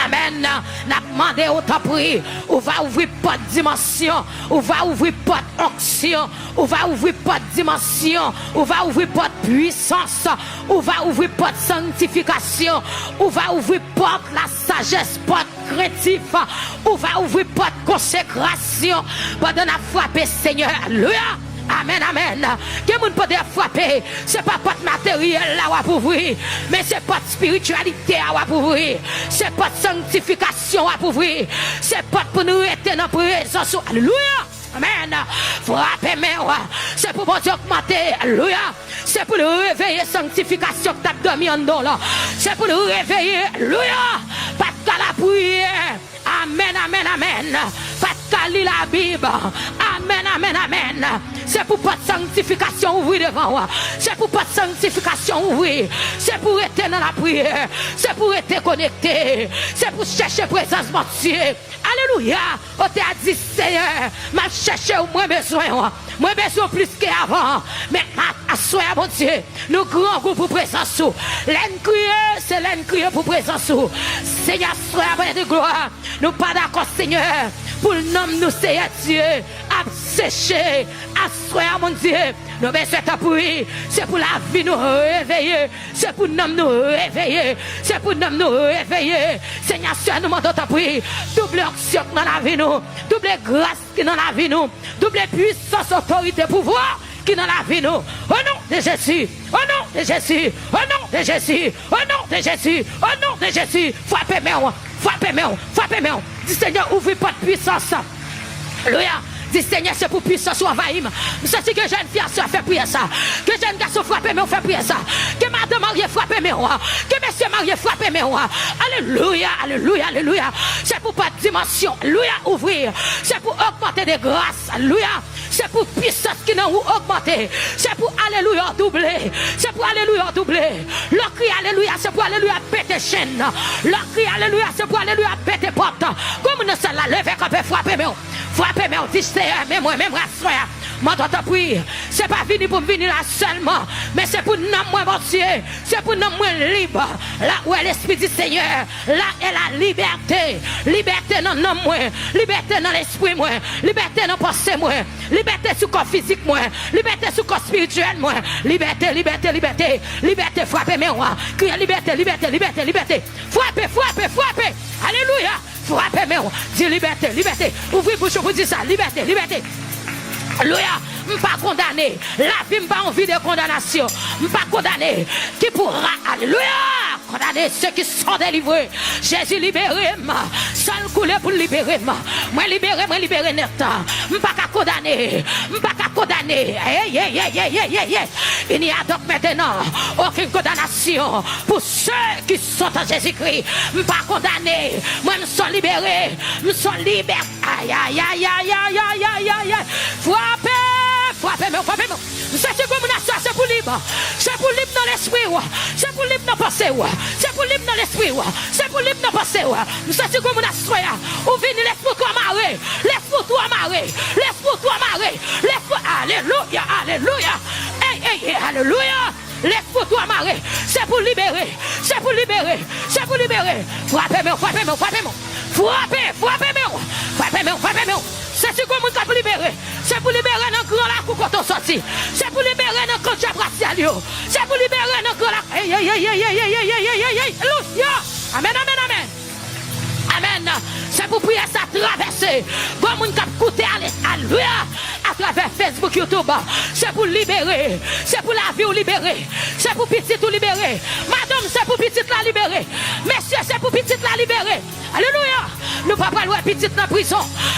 Amen. N'a demandé autant prier. On va ouvrir porte dimension. On va ouvrir porte onction. On va ouvrir porte dimension. On va ouvrir porte puissance. On va ouvrir porte sanctification. On va ouvrir porte la sagesse, porte créatif. On va ouvrir porte consécration. Pendant la frappe Seigneur. Alléluia. Amen, amen. Que moun peut frapper, c'est pas porte matériel là pour ouvrir, mais c'est pas spiritualité à ouvrir, c'est pas sanctification à ouvrir, c'est pas pour nous être dans la présence. Alléluia. Amen. Frappez-moi. C'est pour mon Dieu augmenter. Alléluia. C'est pour nous réveiller sanctification que tu as dormi en dos là. C'est pour nous réveiller. Alléluia. Pas de la prière. Amen, amen, amen. Pas de la Bible. Amen, amen, amen. C'est pour pas de sanctification ouvrir devant moi. C'est pour pas de sanctification ouvrir. C'est pour être dans la prière. C'est pour être connecté. C'est pour chercher présence de Dieu. Alléluia. On t'a dit Seigneur, m'a cherché au moins besoin. Moi besoin plus qu'avant. Mais à soi mon Dieu, nous grand goût pour présence. L'en crier, c'est l'en crier pour présence. Seigneur, sois de gloire. Nous pas d'accord Seigneur. Pour le nom nous Seigneur Dieu, à sécher, à soir mon Dieu, nous besoin d'appuyer, c'est pour la vie nous réveiller, c'est pour nous nous réveiller, c'est pour nous nous réveiller. Seigneur, nous demandons d'appuyer, double action dans la vie nous, double grâce qui dans la vie nous, double puissance, autorité, pouvoir qui dans la vie nous. Au nom de Jésus, au nom de Jésus, au nom de Jésus, au nom de Jésus, au nom de Jésus, frappez-moi, frappez-moi, frappez-moi. Dis Seigneur, ouvre pas de puissance. Alléluia. Dis Seigneur, c'est pour puissance ou envahir. C'est que jeune fille a fait prier ça. Que jeune garçon frappe mais on fait prier ça. Que madame mariée frappe mais on. Que monsieur marié frappe mais on. Alléluia, alléluia, alléluia. C'est pour pas de dimension. Alléluia, ouvrir. C'est pour augmenter des grâces. Alléluia. C'est pour puissance qui n'a augmenter. C'est pour alléluia doubler. C'est pour alléluia doubler. Le cri alléluia, c'est pour alléluia péter chaîne. Le cri alléluia, c'est pour alléluia péter porte. Comme nous sommes là, levez quand on frapper mais on. Frappez mais on dit mais moi même rassoir. Moi t'as prié. C'est pas fini pour venir là seulement, mais c'est pour nous moi mon Dieu. C'est pour nous moi libre. Là où est l'esprit du Seigneur, là est la liberté. Liberté dans nom moi, liberté dans l'esprit moi, liberté dans pensée moi, liberté sur corps physique moi, liberté sur corps spirituel moi. Liberté, liberté, liberté. Liberté frappez mais moi. Criez liberté, liberté, liberté, liberté. Frappez, frappez, frappez. Alléluia. Frappez mais dis liberté, liberté. Ouvrez bouche pour dire ça, liberté, liberté. Alléluia, je ne suis pas condamné. La vie n'a pas envie de condamnation. Je ne suis pas condamné. Qui pourra, alléluia, condamner ceux qui sont délivrés. Jésus libéré, seul coulé pour libérer. Moi libéré net. M'pas qu'à condamner. Il n'y a donc maintenant aucune condamnation pour ceux qui sont en Jésus-Christ. M'pas condamné. Moi me suis libéré. Me suis libéré. Aïe. Frappez-moi. C'est comme une associe, c'est pour libre. C'est pour libre dans l'esprit. C'est pour libre dans la pensée. C'est pour libre dans l'esprit. C'est pour libre dans la pensée. C'est comme une associe. Ou venez, laisse-moi toi marrer. Alléluia. Alléluia. Laisse-moi toi marrer. C'est pour libérer. Frappez-moi. C'est ce que vous avez libéré. C'est pour libérer nos grands lacs quand on sortit. C'est pour libérer nos grands jabracialios. C'est pour libérer nos grands lacs. Alléluia. Amen. C'est pour prier ça traverser. Bon monde qui a écouté alléluia à travers Facebook, YouTube. C'est pour libérer. C'est pour la vie ou libérer. C'est pour petit ou libérer. Madame, c'est pour petit la libérer. Messieurs, c'est pour petit la libérer. Alléluia. Nous pas pas loin petit dans prison.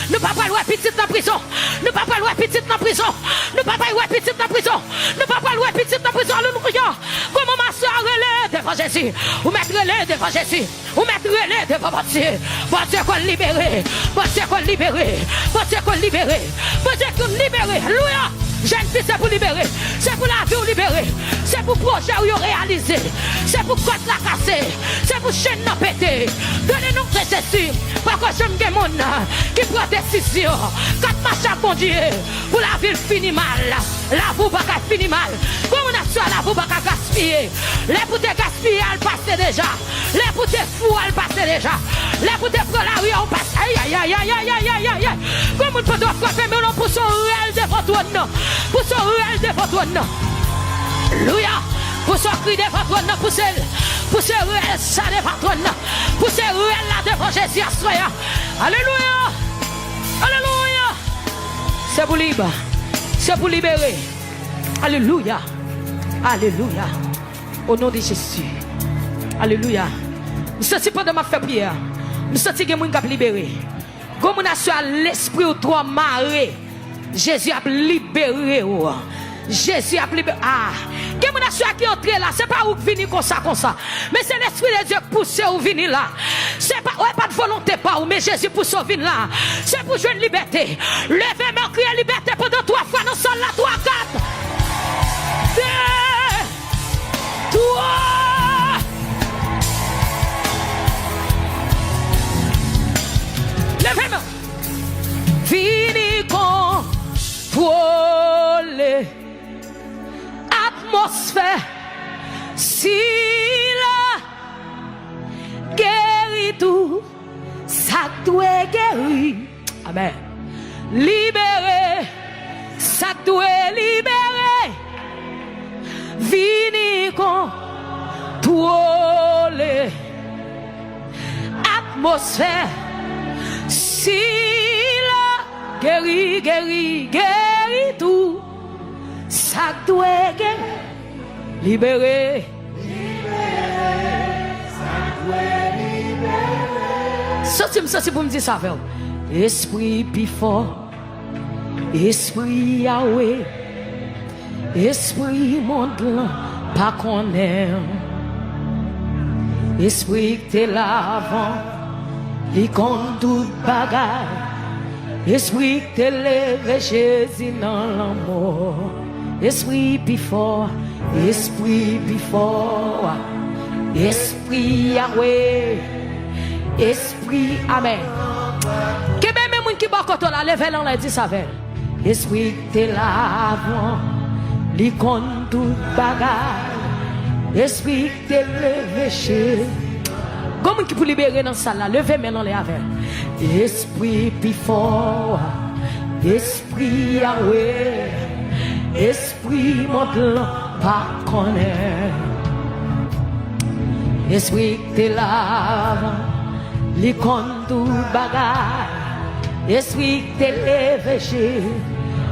Nous pas pas loin petit dans prison. Nous pas pas loin petit dans prison. Nous pas pas loin petit dans prison. Nous pas pas loin petit dans prison. Alléluia. Comment ma soeur relève devant Jésus. Ou mettre relève devant Jésus. Ou mettre relève devant votre Dieu. Votre Dieu qu'on libérer. Votre Dieu qu'on libérer. Votre Dieu qu'on libérer. Votre Dieu qu'on libérer. Alléluia. Jeune fille, c'est pour libérer. C'est pour la vie ou libérer. C'est pour projet ou réaliser. C'est pour côte la casser. C'est pour chaîne non péter. Donnez-nous de Jésus. Parce que j'aime des gens qui prennent décision. Quand marche à conduire. Pour la ville finit mal. La boue va finir mal. Comme on a su la boue va gaspiller. Les pour te gaspiller, elles passent déjà. Les pour te fous, elles passent déjà. Les pour te prendre la rue, on passe. Aïe. Comme on peut frapper, mais on pour son réel devant toi. Pour son réel devant toi. Alléluia. Pour son cri devant toi. Pour ce réel ça devant toi. Pour ce réel là devant Jésus. Alléluia. C'est pour libre. C'est pour libérer. Alléluia. Au nom de Jésus. Alléluia. Je ne sais pas de ma fait prière. Je sais que je suis libéré. Comme on a su à l'esprit ou trop marré. Jésus a libéré. Jésus a libéré. Comme on a su à qui entrer là. C'est pas où venir comme ça. Mais c'est l'esprit de Dieu qui pousse ou venir là. C'est pas, pas de volonté pas où. Mais Jésus pousse ou venir là. C'est pour jouer une liberté. Levez-moi, crier liberté pendant 3 fois. Nous sommes là 3, 4. 2, 3. Levez-moi. Vini contrôler atmosphère. Si la guérit tout, ça doit guérir. Amen. Libérer, ça doit libérer. Vini contrôler atmosphère. Si la guérit tout, ça doit guérir. Libérer, ça doit libérer. Ça c'est pour me dire ça. Esprit plus fort, esprit Yahweh, esprit monde là, pas qu'on aime. Esprit que t'es là avant. Il compte toute bagaille. Esprit que t'es levé Jésus dans la mort. Esprit plus fort. Esprit Yahweh. Esprit Amen. Que même moun qui bat quand on la levé là, on l'a dit ça veut. Esprit que t'es là avant. Il compte toute bagaille. Esprit que t'es levé Jésus. Comment qui peut libérer dans ça là? Levez maintenant les avec. Esprit plus fort, esprit Yahweh, esprit monte pas connaître. Esprit t'es là, li compte tout bagaille. Esprit t'es levé chez.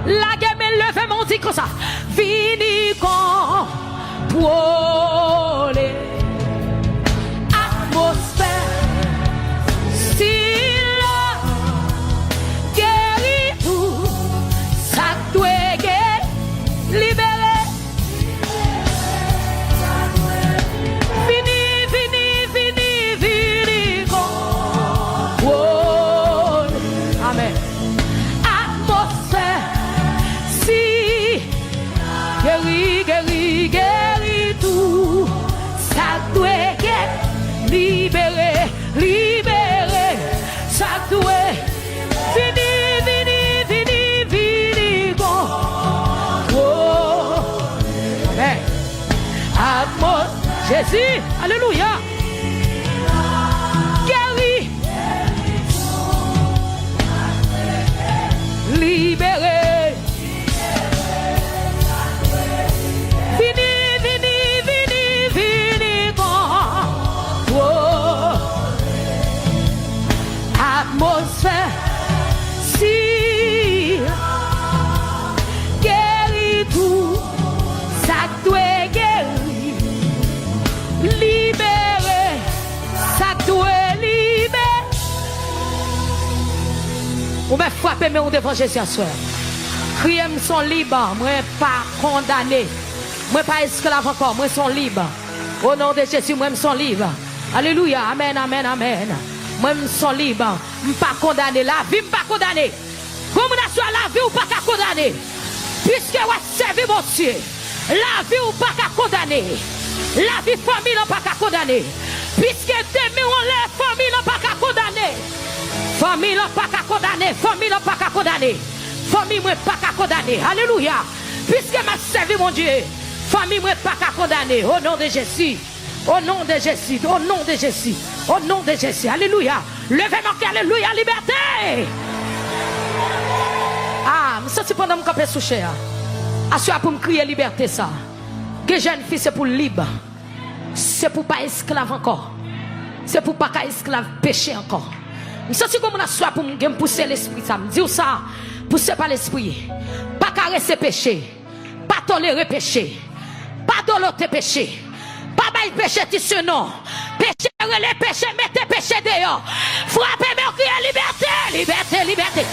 La gamme levez mon dit comme ça. Vini contrôler Jésus. Alléluia. Guéri. Libéré. Vini, oh. Atmosphère. Si. Guéri tout. Ça doit guérir. Libéré. Ça doit libérer. Ou bien frapper, mais on devant Jésus à soir. Crier, me sont libres. Moi, pas condamné. Moi, pas esclave encore. Moi, sont libres. Au nom de Jésus, moi, me sont libres. Alléluia. Amen, amen, amen. Moi, me sont libres. Je ne suis pas condamné. La vie, je ne suis pas condamné. Comme on a sur la vie, ou pas condamné. Puisque vous servez mon Dieu. La vie, ou pas condamné. La vie, famille, ou pas condamné. Puisque demain, on lève famille, ou pas condamné. Famille, ou pas condamné. Famille, ou pas condamné. Famille, moi, pas condamné. Alléluia. Puisque m'a servi mon Dieu. Famille, moi, pas condamné. Au nom de Jésus. Au nom de Jésus. Au nom de Jésus. Au nom de Jésus. Alléluia. Levez-moi, alléluia, liberté. Ah, je suis pendant que je suis souché. Assure pour me crier liberté ça. Que jeune fille, c'est pour libre. C'est pour pas esclave encore. C'est pour pas esclave péché encore. Je suis comme on assure pour me pousser l'esprit. Ça me dit ça. Pousser par l'esprit. Pas caresser péché. Pas tolérer péché. Pas doloter péché. Pas bail péché tissu non. Péché les péchés, mettez péché dehors. Frappez mais criez liberté. Liberté, liberté.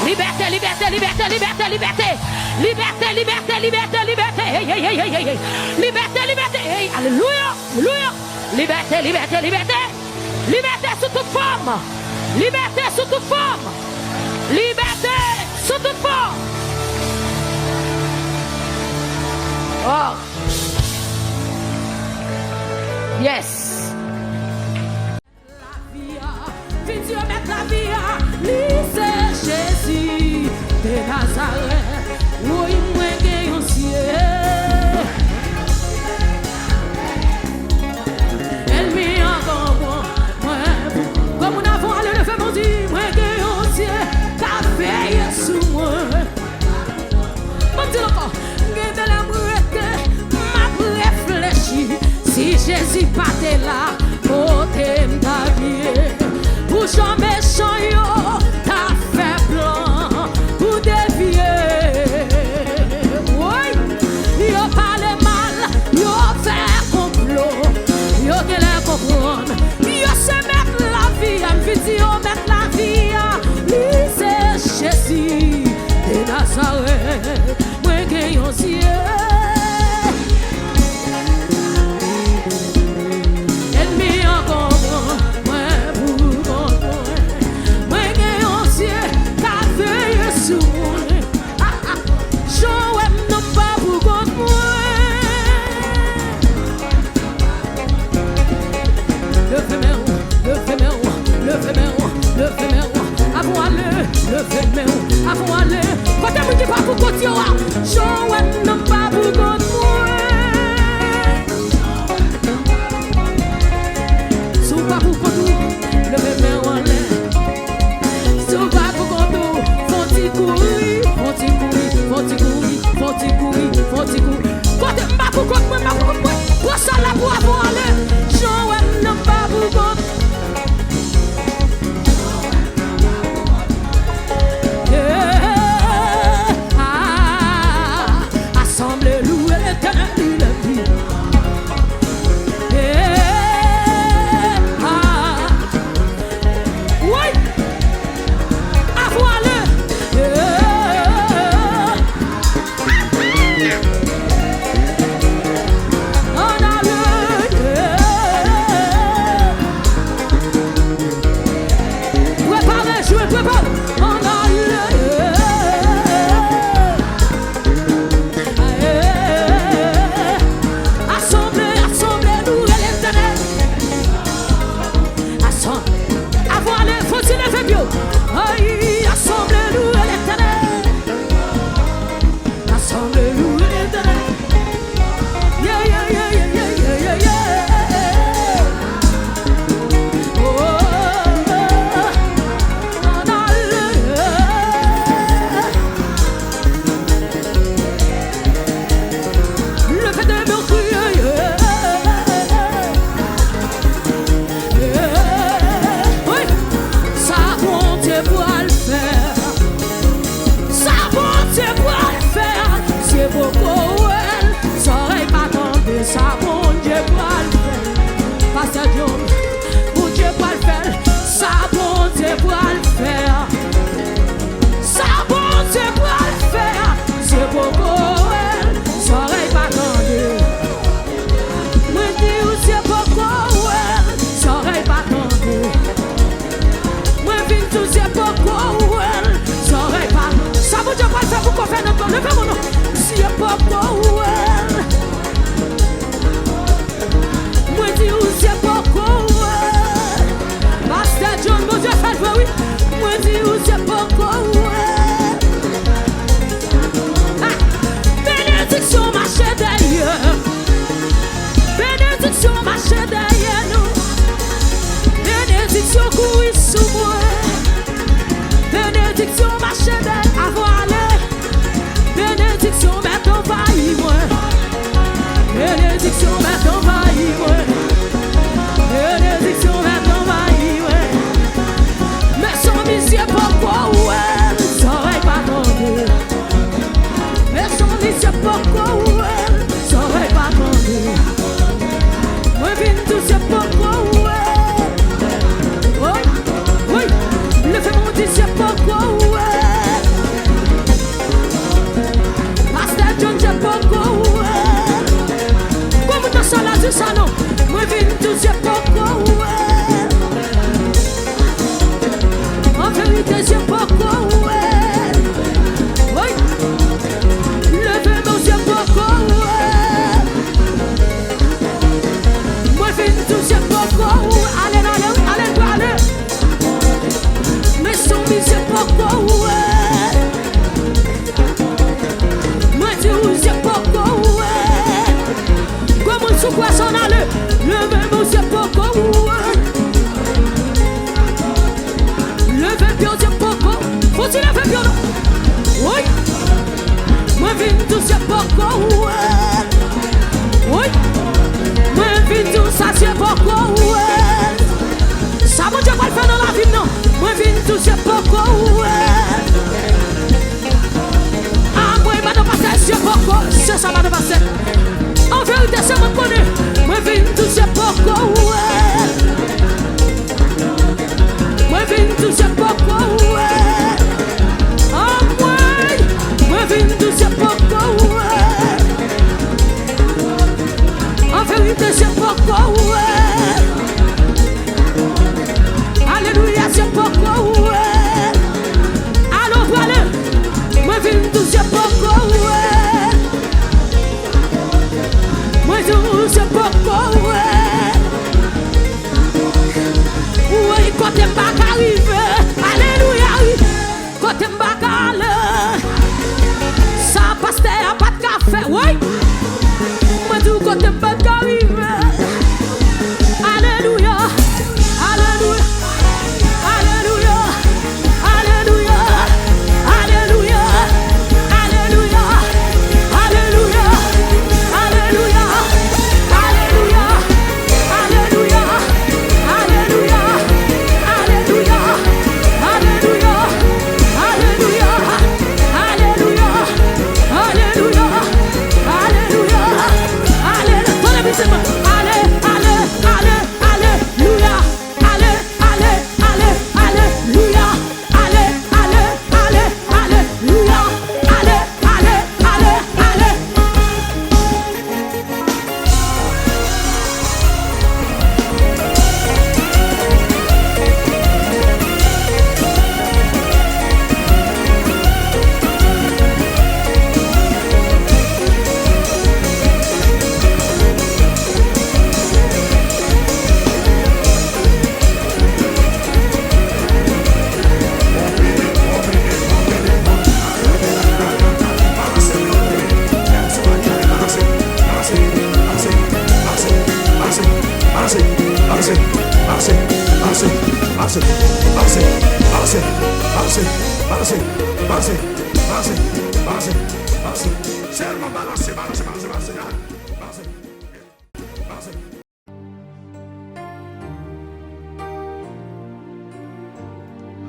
Liberté, liberté, liberté, liberté, liberté. Liberté, liberté, liberté, liberté. Hey, hey, hey, hey, hey. Liberté, liberté. Hey, alléluia. Alléluia. Liberté, liberté, liberté. Liberté sous toute forme. Liberté sous toute forme. Liberté sous toute forme. Oh. Yes. La vie, Dieu met la vie, c'est Jésus de Nazareth. Oui, moi, gagne ciel. Elle m'y a moi, comme on a vu le feu, mon Dieu, moi, gagne ciel. Qu'a veillé sous moi. Mon Dieu, encore, gagne de l'amour que m'a réfléchi. Si Jésus partait là, côté ta vie, pour jamais changer, t'as fait plan pour dévier. Oui, yo parle mal, yo fait complot, yo qu'elle comprendre, yo se mettre la vie, am dit yo mettre la vie, lui c'est Jésus de Nazareth, moi gagne au ciel. Quand on dit pas pour côté, je ne pas pour côté. Sous pas pour côté, levez-moi en l'air. Sous pas pour côté, faut-il courir, faut-il courir, faut-il courir, faut-il courir, faut-il courir. Quand on pas pour côté, pour ça là pour avoir l'air. Je ne pas pour côté. Assemblez louer tout c'est pourquoi ça aurait pas. Ça vous dit pas faire pour qu'on fasse notre levez mon nom. Si c'est pourquoi moi dis où c'est pourquoi Master John mon Dieu fait oui. Moi dis où c'est pourquoi bénédiction marche derrière. Bénédiction marche derrière nous. Bénédiction courir sous moi. Bénédiction marche derrière avant aller. Bénédiction met envahi moi. Bénédiction met envahi moi. Bénédiction met envahi moi. Mais sans misère pourquoi ouais, ça aurait pas tombé. Mais sans misère pourquoi ouais, ça aurait pas tombé. Moi viens tout c'est pourquoi ouais. Oui, oui, le fait mon dit c'est pourquoi ouais. Pasteur John c'est pourquoi ouais. Comme dans ça là ça non. Moi viens tout c'est pourquoi ouais. En vérité c'est pourquoi ouais. Oui, le fait mon c'est pourquoi ouais. Moi viens tout c'est pourquoi ouais. Allez, allez, allez, allez. Mais son vie c'est pourquoi ouais. Moi dis où c'est pourquoi ouais. Comme sous quoi s'en aller. Le même c'est pourquoi ouais. Le vin bio c'est pourquoi. Faut-il le vin bio non? Oui. Moi viens tout c'est pourquoi ouais. Oui. Moi viens tout ça c'est pourquoi ouais. Ça mon Dieu va le faire dans la vie non. Moi viens tout c'est pourquoi ouais. Ah moi il m'a pas fait c'est pourquoi. C'est ça m'a pas fait. En vérité c'est mon connaît. Moi viens tout c'est pourquoi ouais. Moi viens tout c'est pourquoi ouais. Ah moi viens tout c'est pourquoi ouais. En vérité c'est pourquoi ouais. Alléluia c'est pourquoi ouais. Allons voilà. Moi viens tout c'est pourquoi ouais. Moi tout c'est pourquoi ouais. Oui, quand t'es pas arrivé, alléluia, oui. Quand t'es pas allé, ça passe à pas de café, oui. Moi tout quand t'es pas arrivé, alléluia, alléluia, alléluia, alléluia, alléluia, alléluia, alléluia, alléluia, alléluia, alléluia, alléluia. Alléluia, alléluia, alléluia, alléluia, alléluia, alléluia, alléluia. Allez, allez, allez, alléluia, allez, allez, allez, alléluia, allez, allez, allez, alléluia, allez, allez, allez, allez.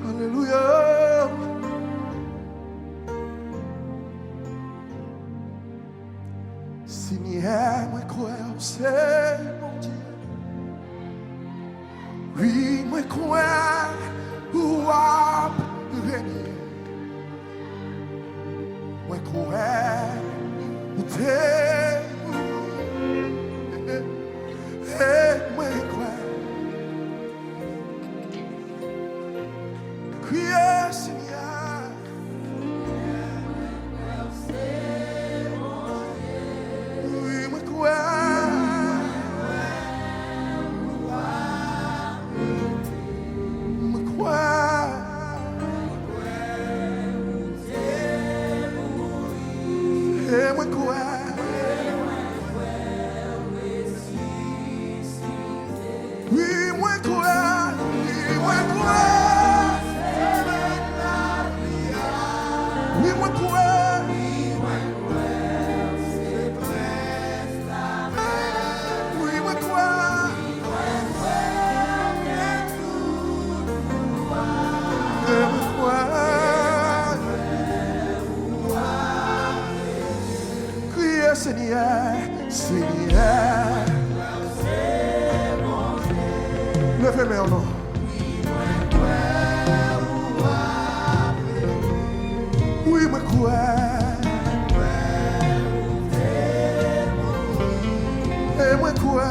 Alléluia. Si mi è moi croire c'est mon Dieu. Oui, moi croire ou à régner. Moi croire ou t'es. Moi croire. Criez, Seigneur. Oui, moi crois. Moi crois. Et moi crois. Oui, moi crois. Oui, moi crois. Oui, moi crois. Oui, moi crois. Et moi crois. Criez, Seigneur, Seigneur. Levez-les en nom. Oui, moi crois. Et moi crois.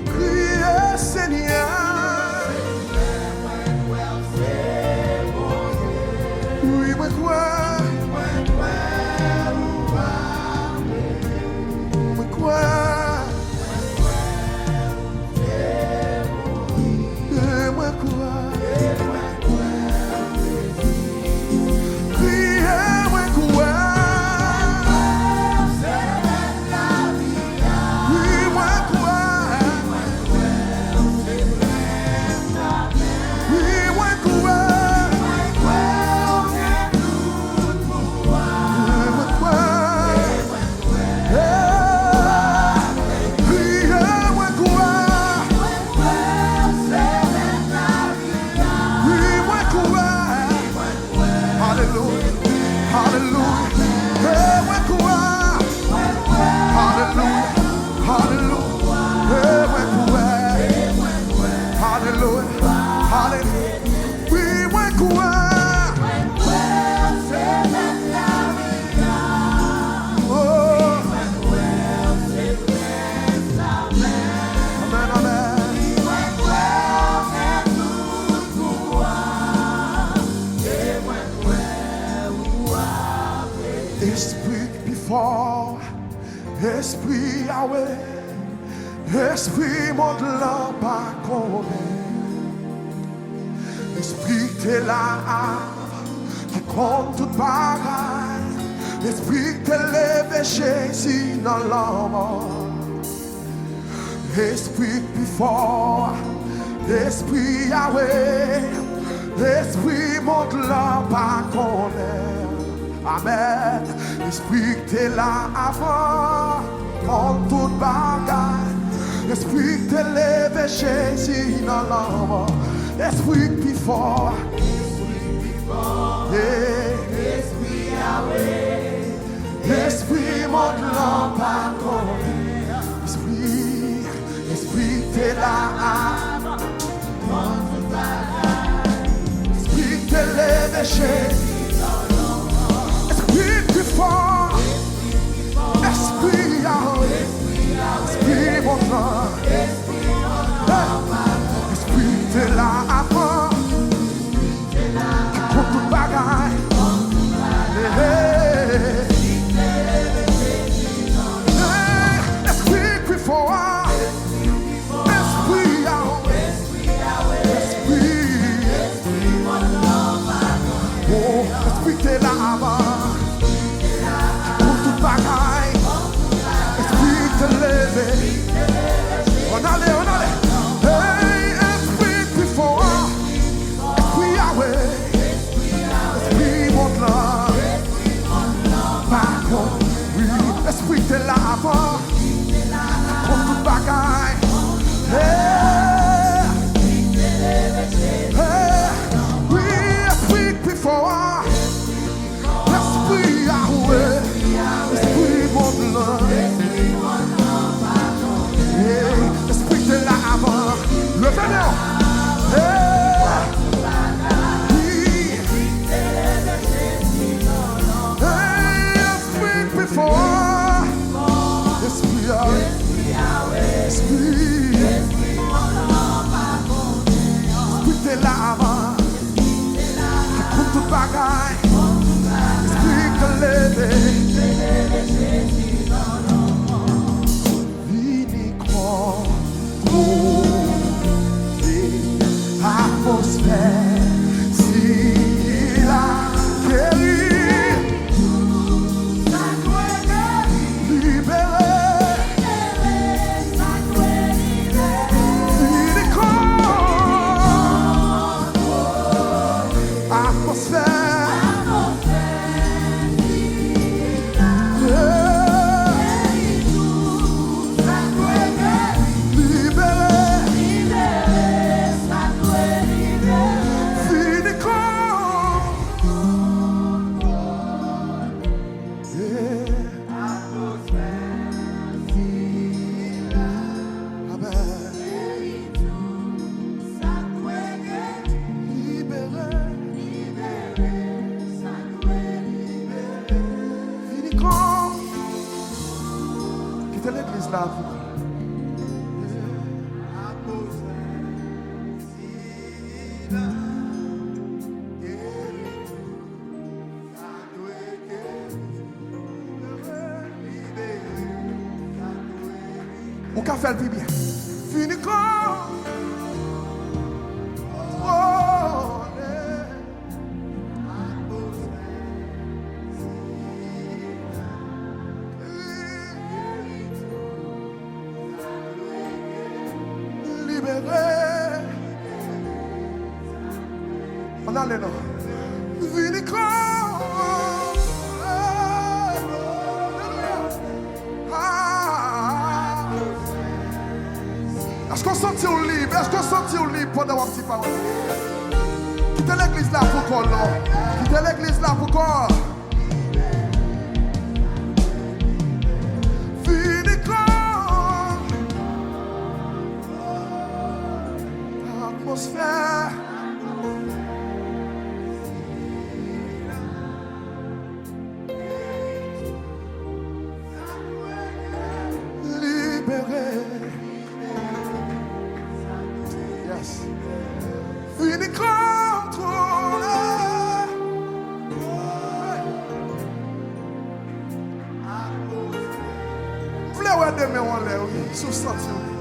Criez, Seigneur. Oui, moi crois. Moi crois. Esprit Yahweh, Esprit mon là pas Esprit t'es là, qui compte toute bagaille. Esprit t'es levé Jésus dans l'homme. Esprit plus fort, Esprit Yahweh, Esprit mon là pas Amen. Esprit t'es là avant, comme toute bagaille. Esprit t'es levé Jésus dans l'homme. Esprit plus fort. Esprit Yahweh. Esprit mon l'homme pas Esprit t'es là avant, comme toute bagaille. Esprit t'es levé Jésus. Esprit plus fort, Esprit Yahweh, Esprit mon nom, Esprit t'es là avant, qui compte toute bagaille. Esprit plus fort, Esprit Yahweh, Esprit mon nom, oh, Esprit t'es là avant. Esprit te levé. On allait. Hey, esprit plus fort. Esprit Yahweh. Esprit monte là. Par contre, oui. Esprit t'es là avant. Contre toute bagaille. Hey. Hey. Oui, esprit plus fort. Esprit Yahweh. Esprit mon blanc. Esprit de là avant. Le venez. Esprit plus fort. Esprit Yahweh. Esprit. là pour ou qu'a fait le plus bien. Fini quand libéré. On a les noms. Fini quand est-ce qu'on sentit au libre? Est-ce qu'on sentit au libre pendant un petit parole? Quittez l'église là pour quoi, non? Quittez l'église là pour quoi? Fini quand l'atmosphère libérée. Fini contrôlé. V'lez ouais demain on l'air, sous senti.